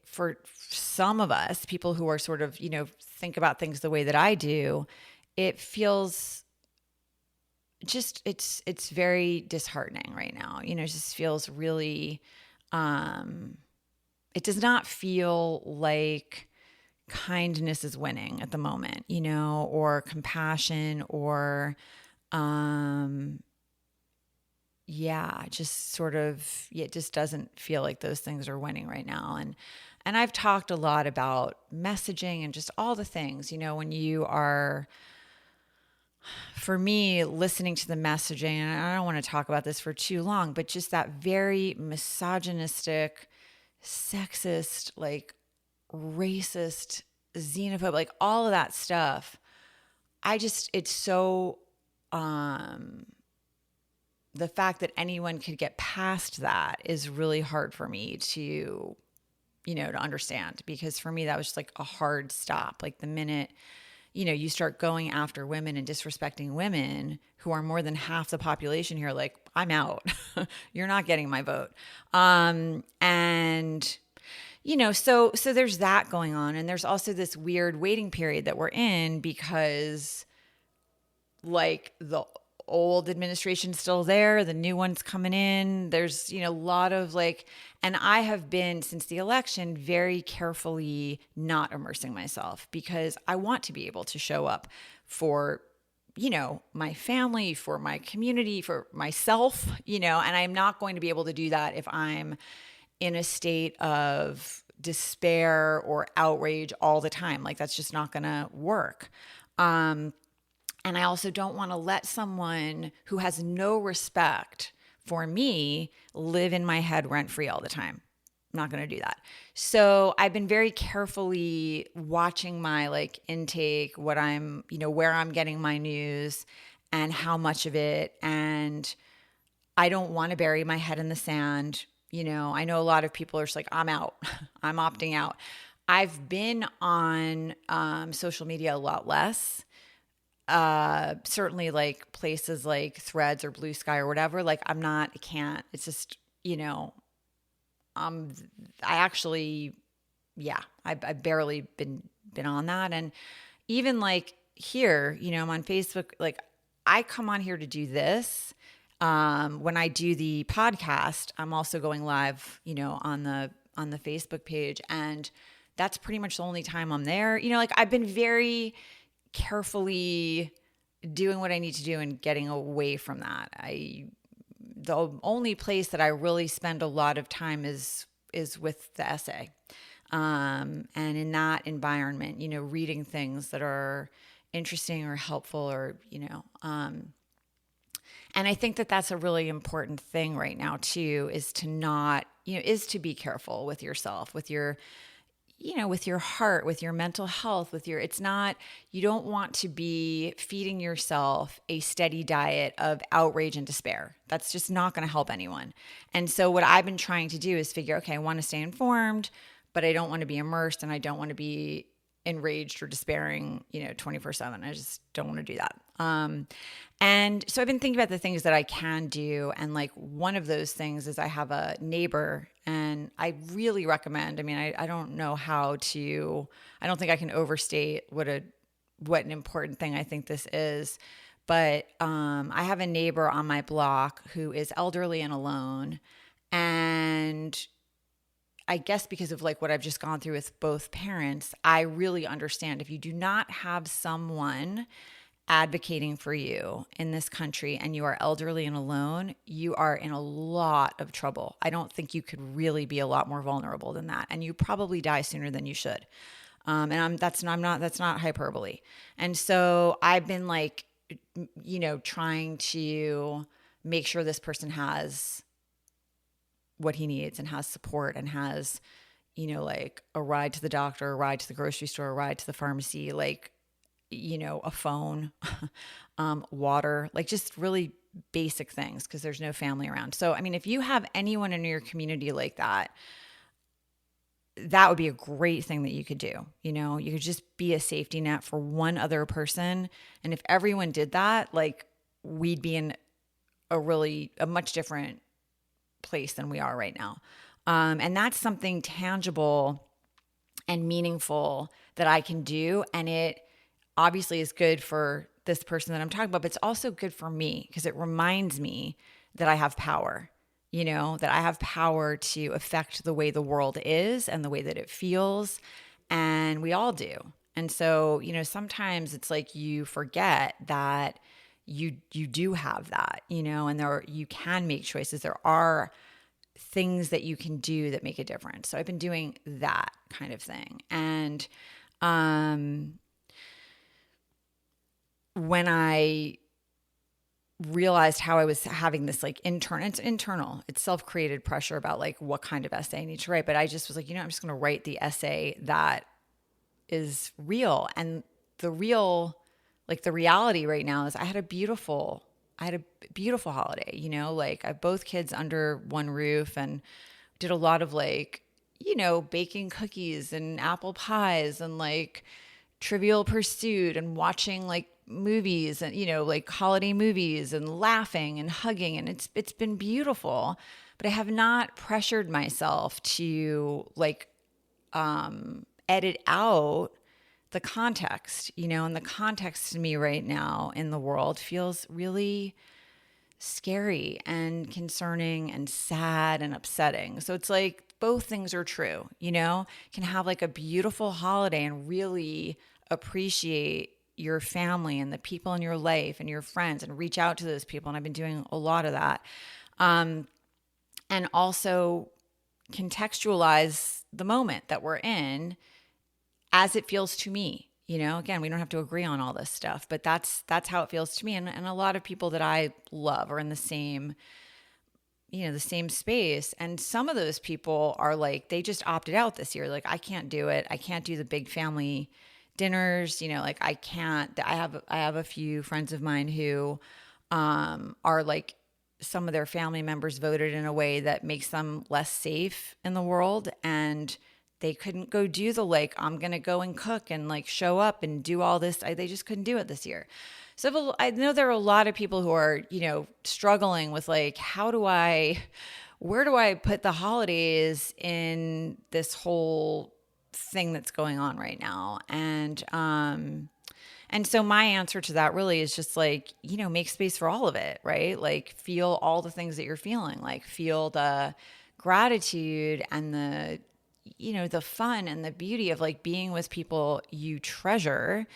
[SPEAKER 1] for some of us, people who are sort of, think about things the way that I do, it feels just, it's very disheartening right now. It just feels really, it does not feel like kindness is winning at the moment, or compassion, or, just sort of, it just doesn't feel like those things are winning right now. And I've talked a lot about messaging and just all the things, when you are, for me, listening to the messaging, and I don't want to talk about this for too long, but just that very misogynistic, sexist, like racist, xenophobe, like all of that stuff. It's so, the fact that anyone could get past that is really hard for me to, to understand, because for me, that was just like a hard stop. Like the minute, you start going after women and disrespecting women who are more than half the population here, like I'm out. You're not getting my vote. And so there's that going on. And there's also this weird waiting period that we're in, because like the old administration's still there, the new one's coming in. There's, a lot of like, and I have been, since the election, very carefully not immersing myself, because I want to be able to show up for, my family, for my community, for myself, and I'm not going to be able to do that if I'm in a state of despair or outrage all the time. Like that's just not going to work. And I also don't want to let someone who has no respect for me live in my head rent free all the time. I'm not going to do that. So I've been very carefully watching my like intake, what I'm, where I'm getting my news and how much of it. And I don't want to bury my head in the sand. I know a lot of people are just like, I'm out, I'm opting out. I've been on social media a lot less. Certainly like places like Threads or Blue Sky or whatever. Like I can't. It's just, I actually, yeah, I've barely been on that. And even like here, I'm on Facebook, like I come on here to do this. When I do the podcast, I'm also going live, on the Facebook page, and that's pretty much the only time I'm there. Like I've been very carefully doing what I need to do and getting away from that. The only place that I really spend a lot of time is with the essay. And in that environment, reading things that are interesting or helpful or, and I think that that's a really important thing right now too, is to not, is to be careful with yourself, with your, with your heart, with your mental health, you don't want to be feeding yourself a steady diet of outrage and despair. That's just not going to help anyone. And so what I've been trying to do is figure, okay, I want to stay informed, but I don't want to be immersed and I don't want to be enraged or despairing, 24/7. I just don't want to do that. And so I've been thinking about the things that I can do. And like one of those things is I have a neighbor, and I really recommend, I don't know how to, I don't think I can overstate what an important thing I think this is. But I have a neighbor on my block who is elderly and alone. And I guess because of like what I've just gone through with both parents, I really understand if you do not have someone advocating for you in this country and you are elderly and alone, you are in a lot of trouble. I don't think you could really be a lot more vulnerable than that. And you probably die sooner than you should. That's not hyperbole. And so I've been like, trying to make sure this person has what he needs and has support and has, like a ride to the doctor, a ride to the grocery store, a ride to the pharmacy, like, a phone, water, like just really basic things because there's no family around. So, if you have anyone in your community like that, that would be a great thing that you could do. You could just be a safety net for one other person. And if everyone did that, like we'd be in a much different place than we are right now. And that's something tangible and meaningful that I can do. And it obviously is good for this person that I'm talking about, but it's also good for me because it reminds me that I have power, that I have power to affect the way the world is and the way that it feels. And we all do. And so, sometimes it's like you forget that you do have that, and you can make choices. There are things that you can do that make a difference. So I've been doing that kind of thing. And when I realized how I was having this like internal, it's self-created pressure about like what kind of essay I need to write. But I just was like, I'm just going to write the essay that is real. And the reality right now is I had a beautiful holiday, like I have both kids under one roof and did a lot of like, baking cookies and apple pies and like Trivial Pursuit and watching like movies and, like holiday movies and laughing and hugging. And it's been beautiful, but I have not pressured myself to like, edit out the context, and the context to me right now in the world feels really scary and concerning and sad and upsetting. So it's like both things are true, can have like a beautiful holiday and really appreciate your family and the people in your life and your friends and reach out to those people. And I've been doing a lot of that. And also contextualize the moment that we're in as it feels to me, Again, we don't have to agree on all this stuff, but that's how it feels to me. And a lot of people that I love are in the same, the same space. And some of those people are like, they just opted out this year. Like, I can't do it. I can't do the big family dinners. Like I can't, I have a few friends of mine who, are like, some of their family members voted in a way that makes them less safe in the world. And they couldn't go do the, like, I'm going to go and cook and like show up and do all this. They just couldn't do it this year. So I know there are a lot of people who are, struggling with like, where do I put the holidays in this whole thing that's going on right now? And so my answer to that really is just like, make space for all of it, right? Like, feel all the things that you're feeling, like feel the gratitude and the fun and the beauty of like being with people you treasure,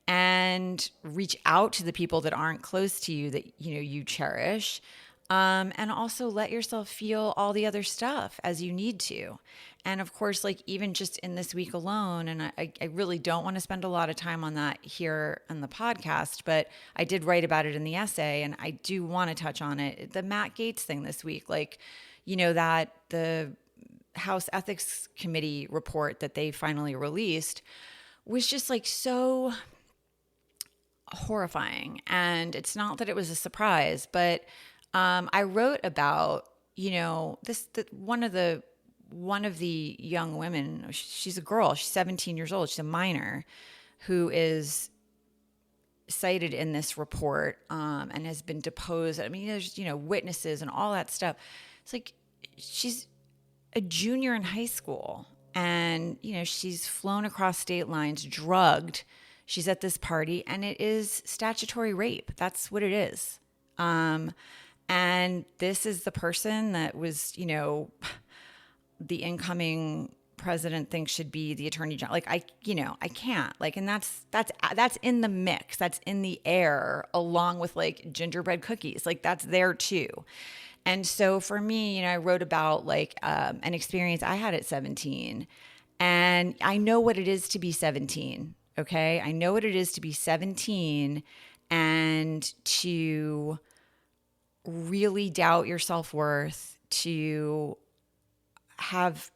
[SPEAKER 1] and reach out to the people that aren't close to you that, you cherish. And also let yourself feel all the other stuff as you need to. And of course, like even just in this week alone, and I really don't want to spend a lot of time on that here on the podcast, but I did write about it in the essay and I do want to touch on it. The Matt Gaetz thing this week, like, that the House Ethics Committee report that they finally released was just like so horrifying. And it's not that it was a surprise, but I wrote about, one of the young women, she's a girl, she's 17 years old, she's a minor, who is cited in this report and has been deposed. I mean, there's, witnesses and all that stuff. It's like, she's a junior in high school and, she's flown across state lines, drugged. She's at this party and it is statutory rape. That's what it is. And this is the person that was, the incoming president thinks should be the attorney general. Like, I can't, like, and that's in the mix. That's in the air along with like gingerbread cookies. Like that's there too. And so for me, I wrote about like, an experience I had at 17, and I know what it is to be 17. Okay. I know what it is to be 17 and to really doubt your self-worth, to have,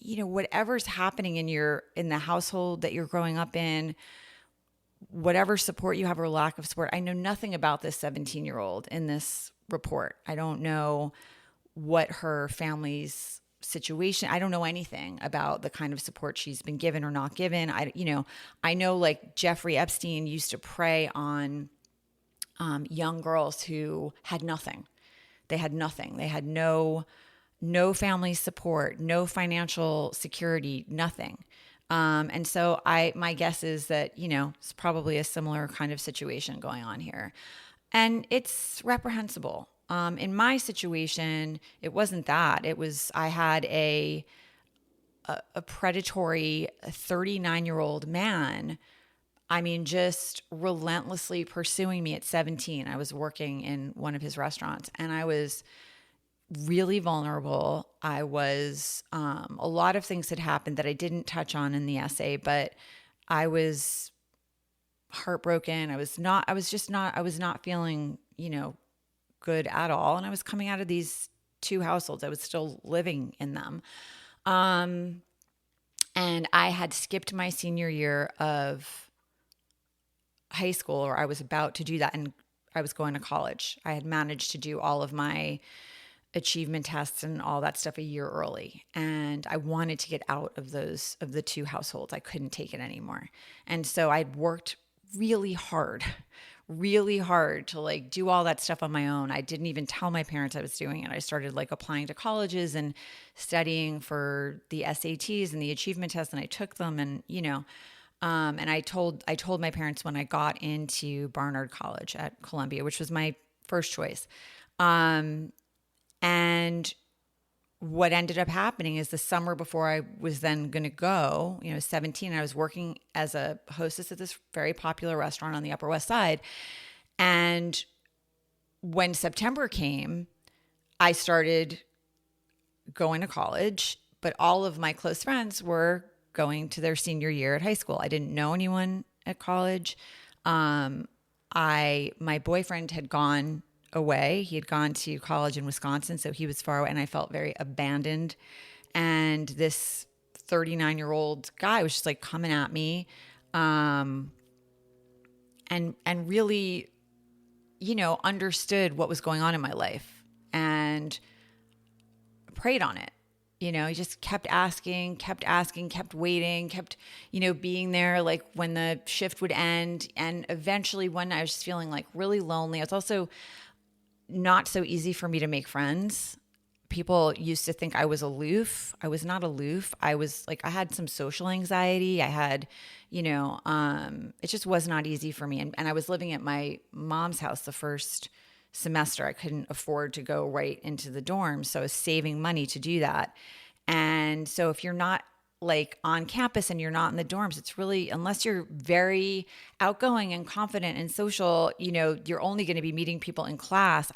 [SPEAKER 1] whatever's happening in the household that you're growing up in, whatever support you have or lack of support. I know nothing about this 17-year-old in this report. I don't know what her family's situation. I don't know anything about the kind of support she's been given or not given. I know like Jeffrey Epstein used to prey on young girls who had nothing. They had nothing. They had no family support, no financial security, nothing. And so my guess is that, it's probably a similar kind of situation going on here. And it's reprehensible. In my situation, it wasn't that. It was, I had a predatory 39-year-old man, just relentlessly pursuing me at 17. I was working in one of his restaurants and I was really vulnerable. I was, a lot of things had happened that I didn't touch on in the essay, but I was heartbroken. I was not feeling, good at all. And I was coming out of these two households. I was still living in them. And I had skipped my senior year of high school, or I was about to do that. And I was going to college. I had managed to do all of my achievement tests and all that stuff a year early. And I wanted to get out of the two households. I couldn't take it anymore. And so I'd worked really hard to like do all that stuff on my own. I didn't even tell my parents I was doing it. I started like applying to colleges and studying for the SATs and the achievement tests, and I took them, and and I told my parents when I got into Barnard College at Columbia, which was my first choice. And what ended up happening is the summer before I was then going to go, 17, I was working as a hostess at this very popular restaurant on the Upper West Side. And when September came, I started going to college, but all of my close friends were going to their senior year at high school. I didn't know anyone at college. My boyfriend had gone away. He had gone to college in Wisconsin, so he was far away, and I felt very abandoned. And this 39-year-old guy was just like coming at me, and really, understood what was going on in my life and preyed on it. He just kept asking, kept waiting, kept, being there like when the shift would end. And eventually one night I was just feeling like really lonely. It's also not so easy for me to make friends. People used to think I was aloof. I was not aloof. I was like, I had some social anxiety. I had, it just was not easy for me. And I was living at my mom's house the first semester. I couldn't afford to go right into the dorms. So I was saving money to do that. And so if you're not like on campus and you're not in the dorms, it's really, unless you're very outgoing and confident and social, you're only going to be meeting people in class.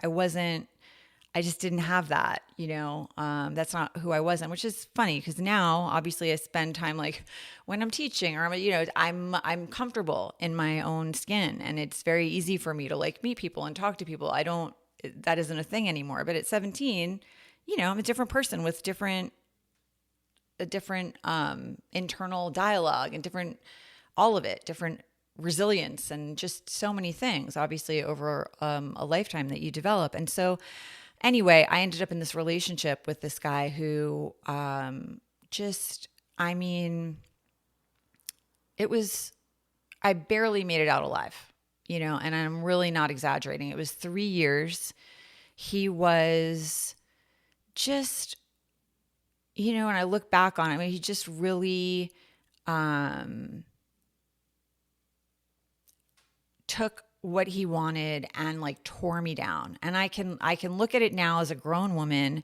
[SPEAKER 1] I just didn't have that, that's not who I was. And which is funny because now obviously I spend time like when I'm teaching or I'm comfortable in my own skin, and it's very easy for me to like meet people and talk to people. That isn't a thing anymore. But at 17, I'm a different person with a different internal dialogue and different resilience and just so many things, obviously over a lifetime that you develop. And so anyway, I ended up in this relationship with this guy who I barely made it out alive, and I'm really not exaggerating. It was 3 years. He was just, and I look back on it, he just really took what he wanted and like tore me down. And I can look at it now as a grown woman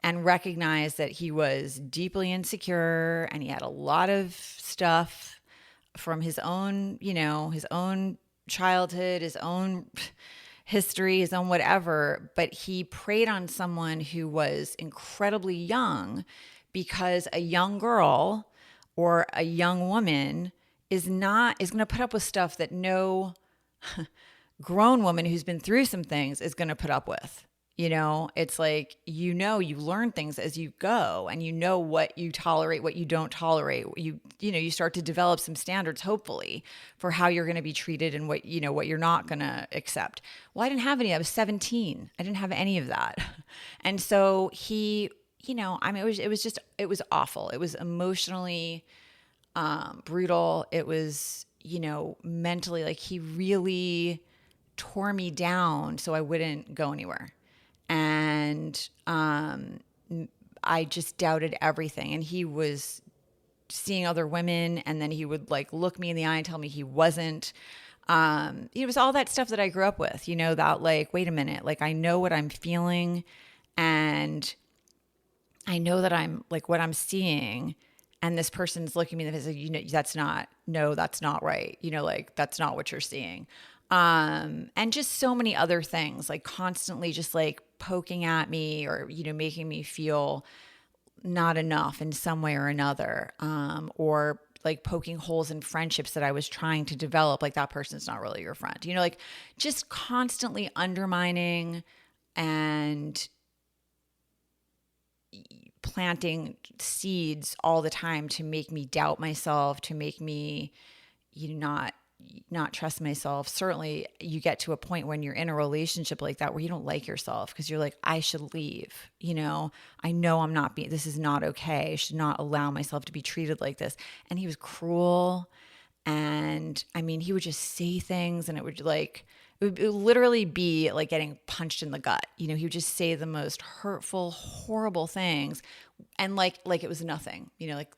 [SPEAKER 1] and recognize that he was deeply insecure and he had a lot of stuff from his own, his own childhood, his own history, his own whatever, but he preyed on someone who was incredibly young, because a young girl or a young woman is going to put up with stuff that no grown woman who's been through some things is going to put up with. It's like, you learn things as you go, and what you tolerate, what you don't tolerate. You start to develop some standards, hopefully, for how you're going to be treated and what you're not going to accept. Well, I didn't have any. I was 17. I didn't have any of that. And so he, it was awful. It was emotionally brutal. It was, mentally, like he really tore me down so I wouldn't go anywhere. And I just doubted everything. And he was seeing other women, and then he would like look me in the eye and tell me he wasn't. It was all that stuff that I grew up with, that like, wait a minute, like I know what I'm feeling, and I know that I'm like what I'm seeing, and this person's looking at me in the face like, that's not right. Like that's not what you're seeing. And just so many other things, like constantly just like poking at me or, making me feel not enough in some way or another. Or like poking holes in friendships that I was trying to develop. Like that person's not really your friend, like just constantly undermining and planting seeds all the time to make me doubt myself, to make me, not trust myself. Certainly you get to a point when you're in a relationship like that where you don't like yourself because you're like, I should leave. I know this is not okay. I should not allow myself to be treated like this. And he was cruel. And he would just say things, and it would literally be like getting punched in the gut. He would just say the most hurtful, horrible things. And like it was nothing, like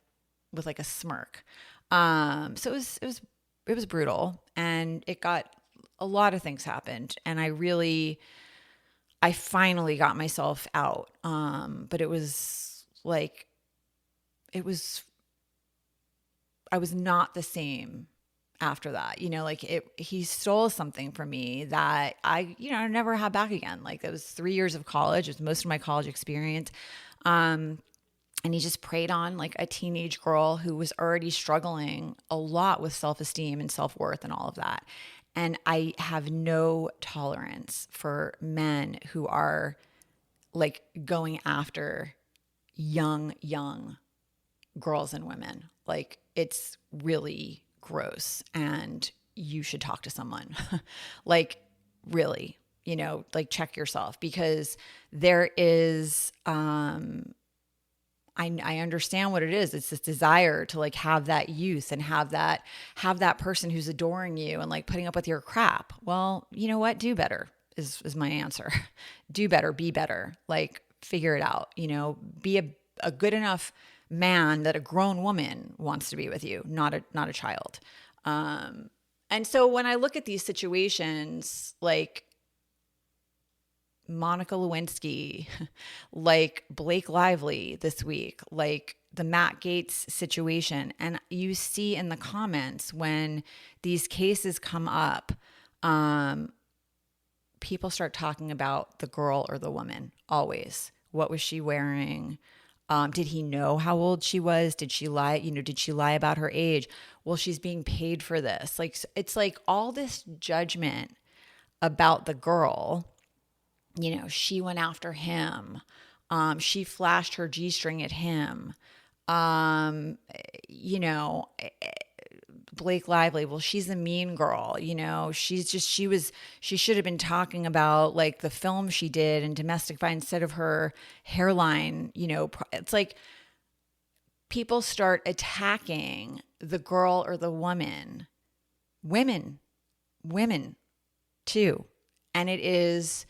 [SPEAKER 1] with like a smirk. So it was brutal, and a lot of things happened, and I finally got myself out. But it was like, I was not the same after that, he stole something from me that I never had back again. Like that was 3 years of college. It was most of my college experience. And he just preyed on like a teenage girl who was already struggling a lot with self-esteem and self-worth and all of that. And I have no tolerance for men who are like going after young girls and women. Like, it's really gross, and you should talk to someone. Like, really, like, check yourself, because there is, I understand what it is. It's this desire to like have that youth and have that person who's adoring you and like putting up with your crap. Well, you know what? Do better is my answer. Do better, be better. Like, figure it out, be a good enough man that a grown woman wants to be with you, not a child. And so when I look at these situations, like Monica Lewinsky, like Blake Lively this week, like the Matt Gaetz situation, and you see in the comments when these cases come up, people start talking about the girl or the woman always. What was she wearing? Did he know how old she was? Did she lie? Did she lie about her age? Well, she's being paid for this. Like, it's like all this judgment about the girl. She went after him. She flashed her G-string at him. Blake Lively, well, she's a mean girl. She should have been talking about like the film she did in Domestic Violence instead of her hairline. It's like people start attacking the girl or the woman, women too. And it's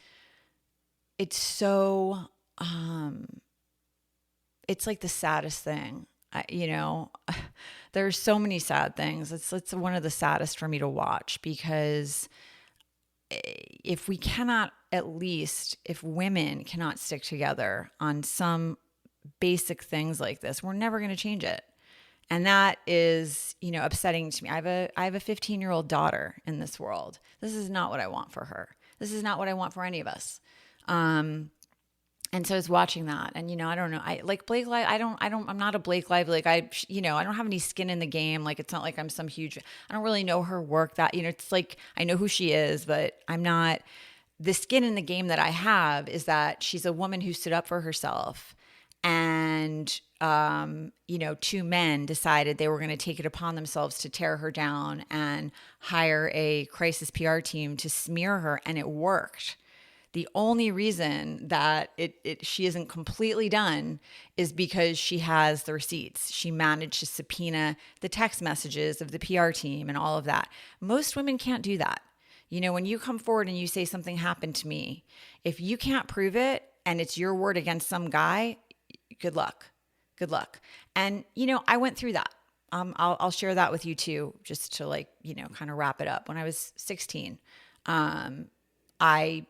[SPEAKER 1] so, it's like the saddest thing. There's so many sad things. It's one of the saddest for me to watch, because if women cannot stick together on some basic things like this, we're never going to change it. And that is, upsetting to me. I have a 15-year-old daughter in this world. This is not what I want for her. This is not what I want for any of us. And so I was watching that, and, I don't know. I like Blake Lively. I'm not a Blake Lively. Like, I don't have any skin in the game. Like, it's not like I'm some huge, I don't really know her work that, it's like, I know who she is, but I'm not, the skin in the game that I have is that she's a woman who stood up for herself. And, two men decided they were going to take it upon themselves to tear her down and hire a crisis PR team to smear her. And it worked. The only reason that she isn't completely done is because she has the receipts. She managed to subpoena the text messages of the PR team and all of that. Most women can't do that. When you come forward and you say something happened to me, if you can't prove it and it's your word against some guy, good luck. Good luck. And, I went through that. I'll share that with you too, just to like, kind of wrap it up. When I was 16, I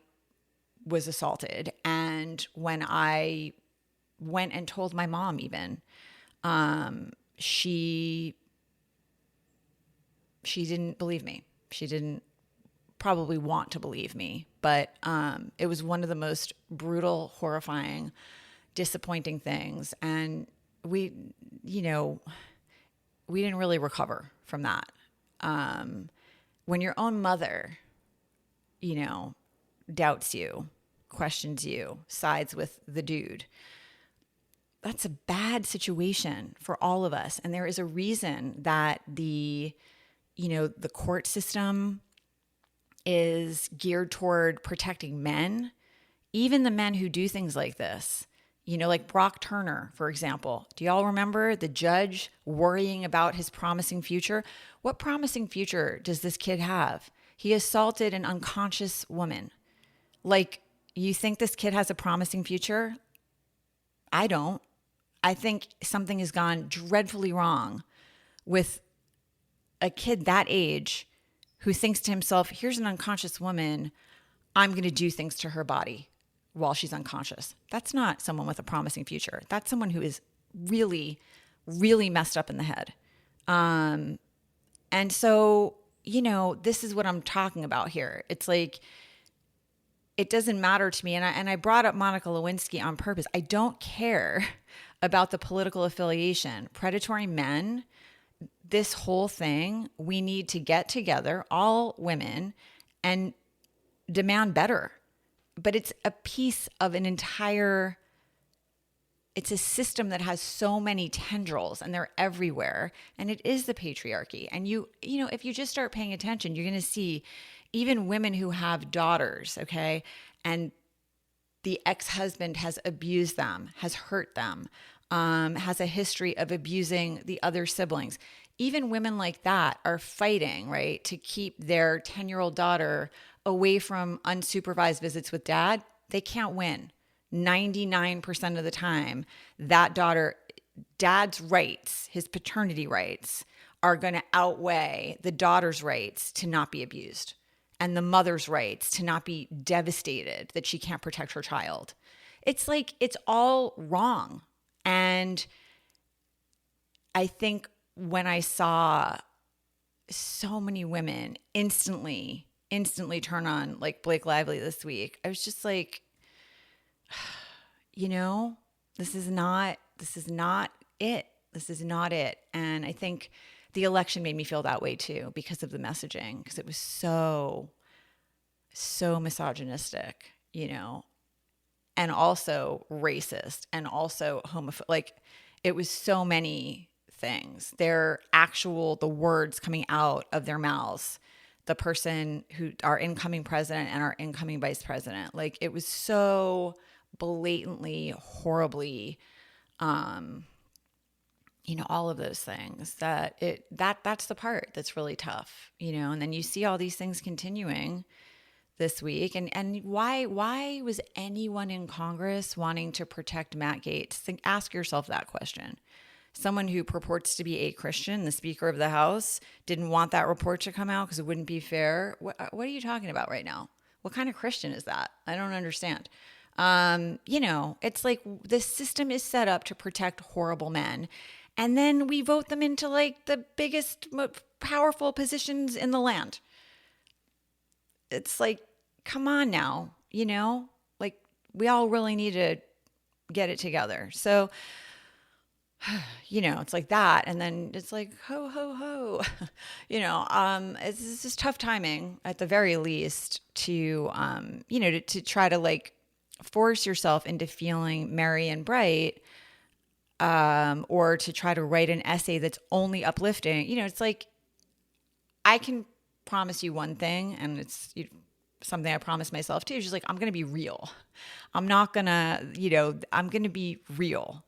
[SPEAKER 1] was assaulted. And when I went and told my mom even, she didn't believe me. She didn't probably want to believe me, but it was one of the most brutal, horrifying, disappointing things. And we didn't really recover from that. When your own mother, doubts you, questions you, sides with the dude, that's a bad situation for all of us. And there is a reason that the court system is geared toward protecting men, even the men who do things like this. Like Brock Turner, for example. Do y'all remember the judge worrying about his promising future? What promising future does this kid have? He assaulted an unconscious woman. Like, you think this kid has a promising future? I don't. I think something has gone dreadfully wrong with a kid that age who thinks to himself, here's an unconscious woman, I'm going to do things to her body while she's unconscious. That's not someone with a promising future. That's someone who is really, really messed up in the head. And so, this is what I'm talking about here. It's like, it doesn't matter to me. And I brought up Monica Lewinsky on purpose. I don't care about the political affiliation. Predatory men, this whole thing, we need to get together, all women, and demand better. But it's a piece of an entire, it's a system that has so many tendrils and they're everywhere. And it is the patriarchy. And if you just start paying attention, you're going to see even women who have daughters, okay? And the ex-husband has abused them, has hurt them, has a history of abusing the other siblings. Even women like that are fighting, right, to keep their 10-year-old daughter away from unsupervised visits with dad. They can't win. 99% of the time, that dad's rights, his paternity rights, are going to outweigh the daughter's rights to not be abused and the mother's rights to not be devastated that she can't protect her child. It's like, it's all wrong. And I think when I saw so many women instantly turn on like Blake Lively this week, I was just like, this is not it. This is not it. And I think the election made me feel that way too, because of the messaging, because it was so misogynistic, and also racist and also homophobic. Like, it was so many things. The words coming out of their mouths, the person who, our incoming president and our incoming vice president, like, it was so blatantly, horribly, all of those things that's the part that's really tough, and then you see all these things continuing this week. And why was anyone in Congress wanting to protect Matt Gaetz? Ask yourself that question. Someone who purports to be a Christian, the Speaker of the House, didn't want that report to come out because it wouldn't be fair. What are you talking about right now? What kind of Christian is that? I don't understand. It's like the system is set up to protect horrible men. And then we vote them into like the biggest, most powerful positions in the land. It's like, come on now, like, we all really need to get it together. So, it's like that. And then it's like, ho, ho, ho, it's just tough timing at the very least to try to like force yourself into feeling merry and bright, or to try to write an essay that's only uplifting. It's like, I can promise you one thing, and it's something I promised myself too. It's just like, I'm going to be real. I'm not going to, I'm going to be real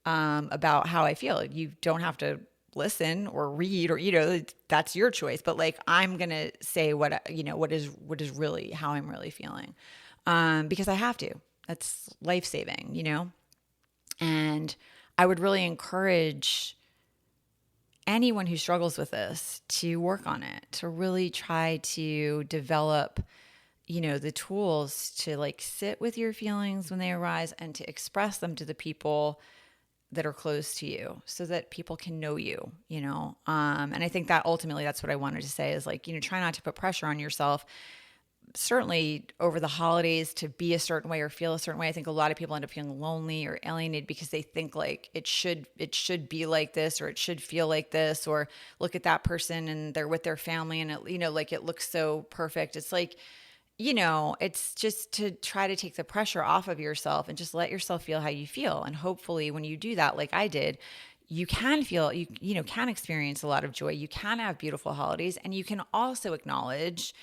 [SPEAKER 1] about how I feel. You don't have to listen or read or, that's your choice. But like, I'm going to say what is really how I'm really feeling, because I have to. That's life-saving, and I would really encourage anyone who struggles with this to work on it, to really try to develop, the tools to like sit with your feelings when they arise and to express them to the people that are close to you so that people can know you, and I think that ultimately that's what I wanted to say is like, try not to put pressure on yourself. Certainly over the holidays to be a certain way or feel a certain way. I think a lot of people end up feeling lonely or alienated because they think like it should be like this, or it should feel like this, or look at that person and they're with their family and it, like it looks so perfect. It's like, it's just to try to take the pressure off of yourself and just let yourself feel how you feel. And hopefully when you do that, like I did, you can feel, you can experience a lot of joy. You can have beautiful holidays, and you can also acknowledge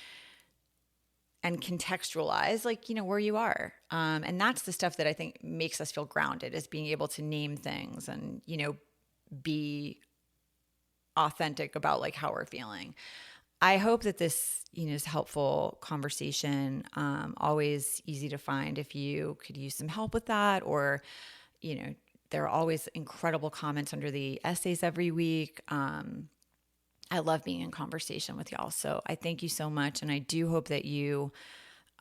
[SPEAKER 1] and contextualize like, where you are. And that's the stuff that I think makes us feel grounded, is being able to name things and, be authentic about like how we're feeling. I hope that this, is helpful conversation. Always easy to find if you could use some help with that, or, there are always incredible comments under the essays every week. I love being in conversation with y'all. So I thank you so much. And I do hope that you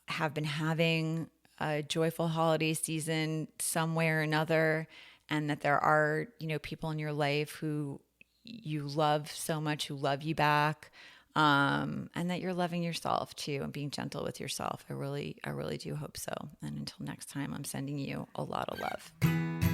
[SPEAKER 1] have been having a joyful holiday season some way or another, and that there are, people in your life who you love so much, who love you back, and that you're loving yourself too and being gentle with yourself. I really do hope so. And until next time, I'm sending you a lot of love.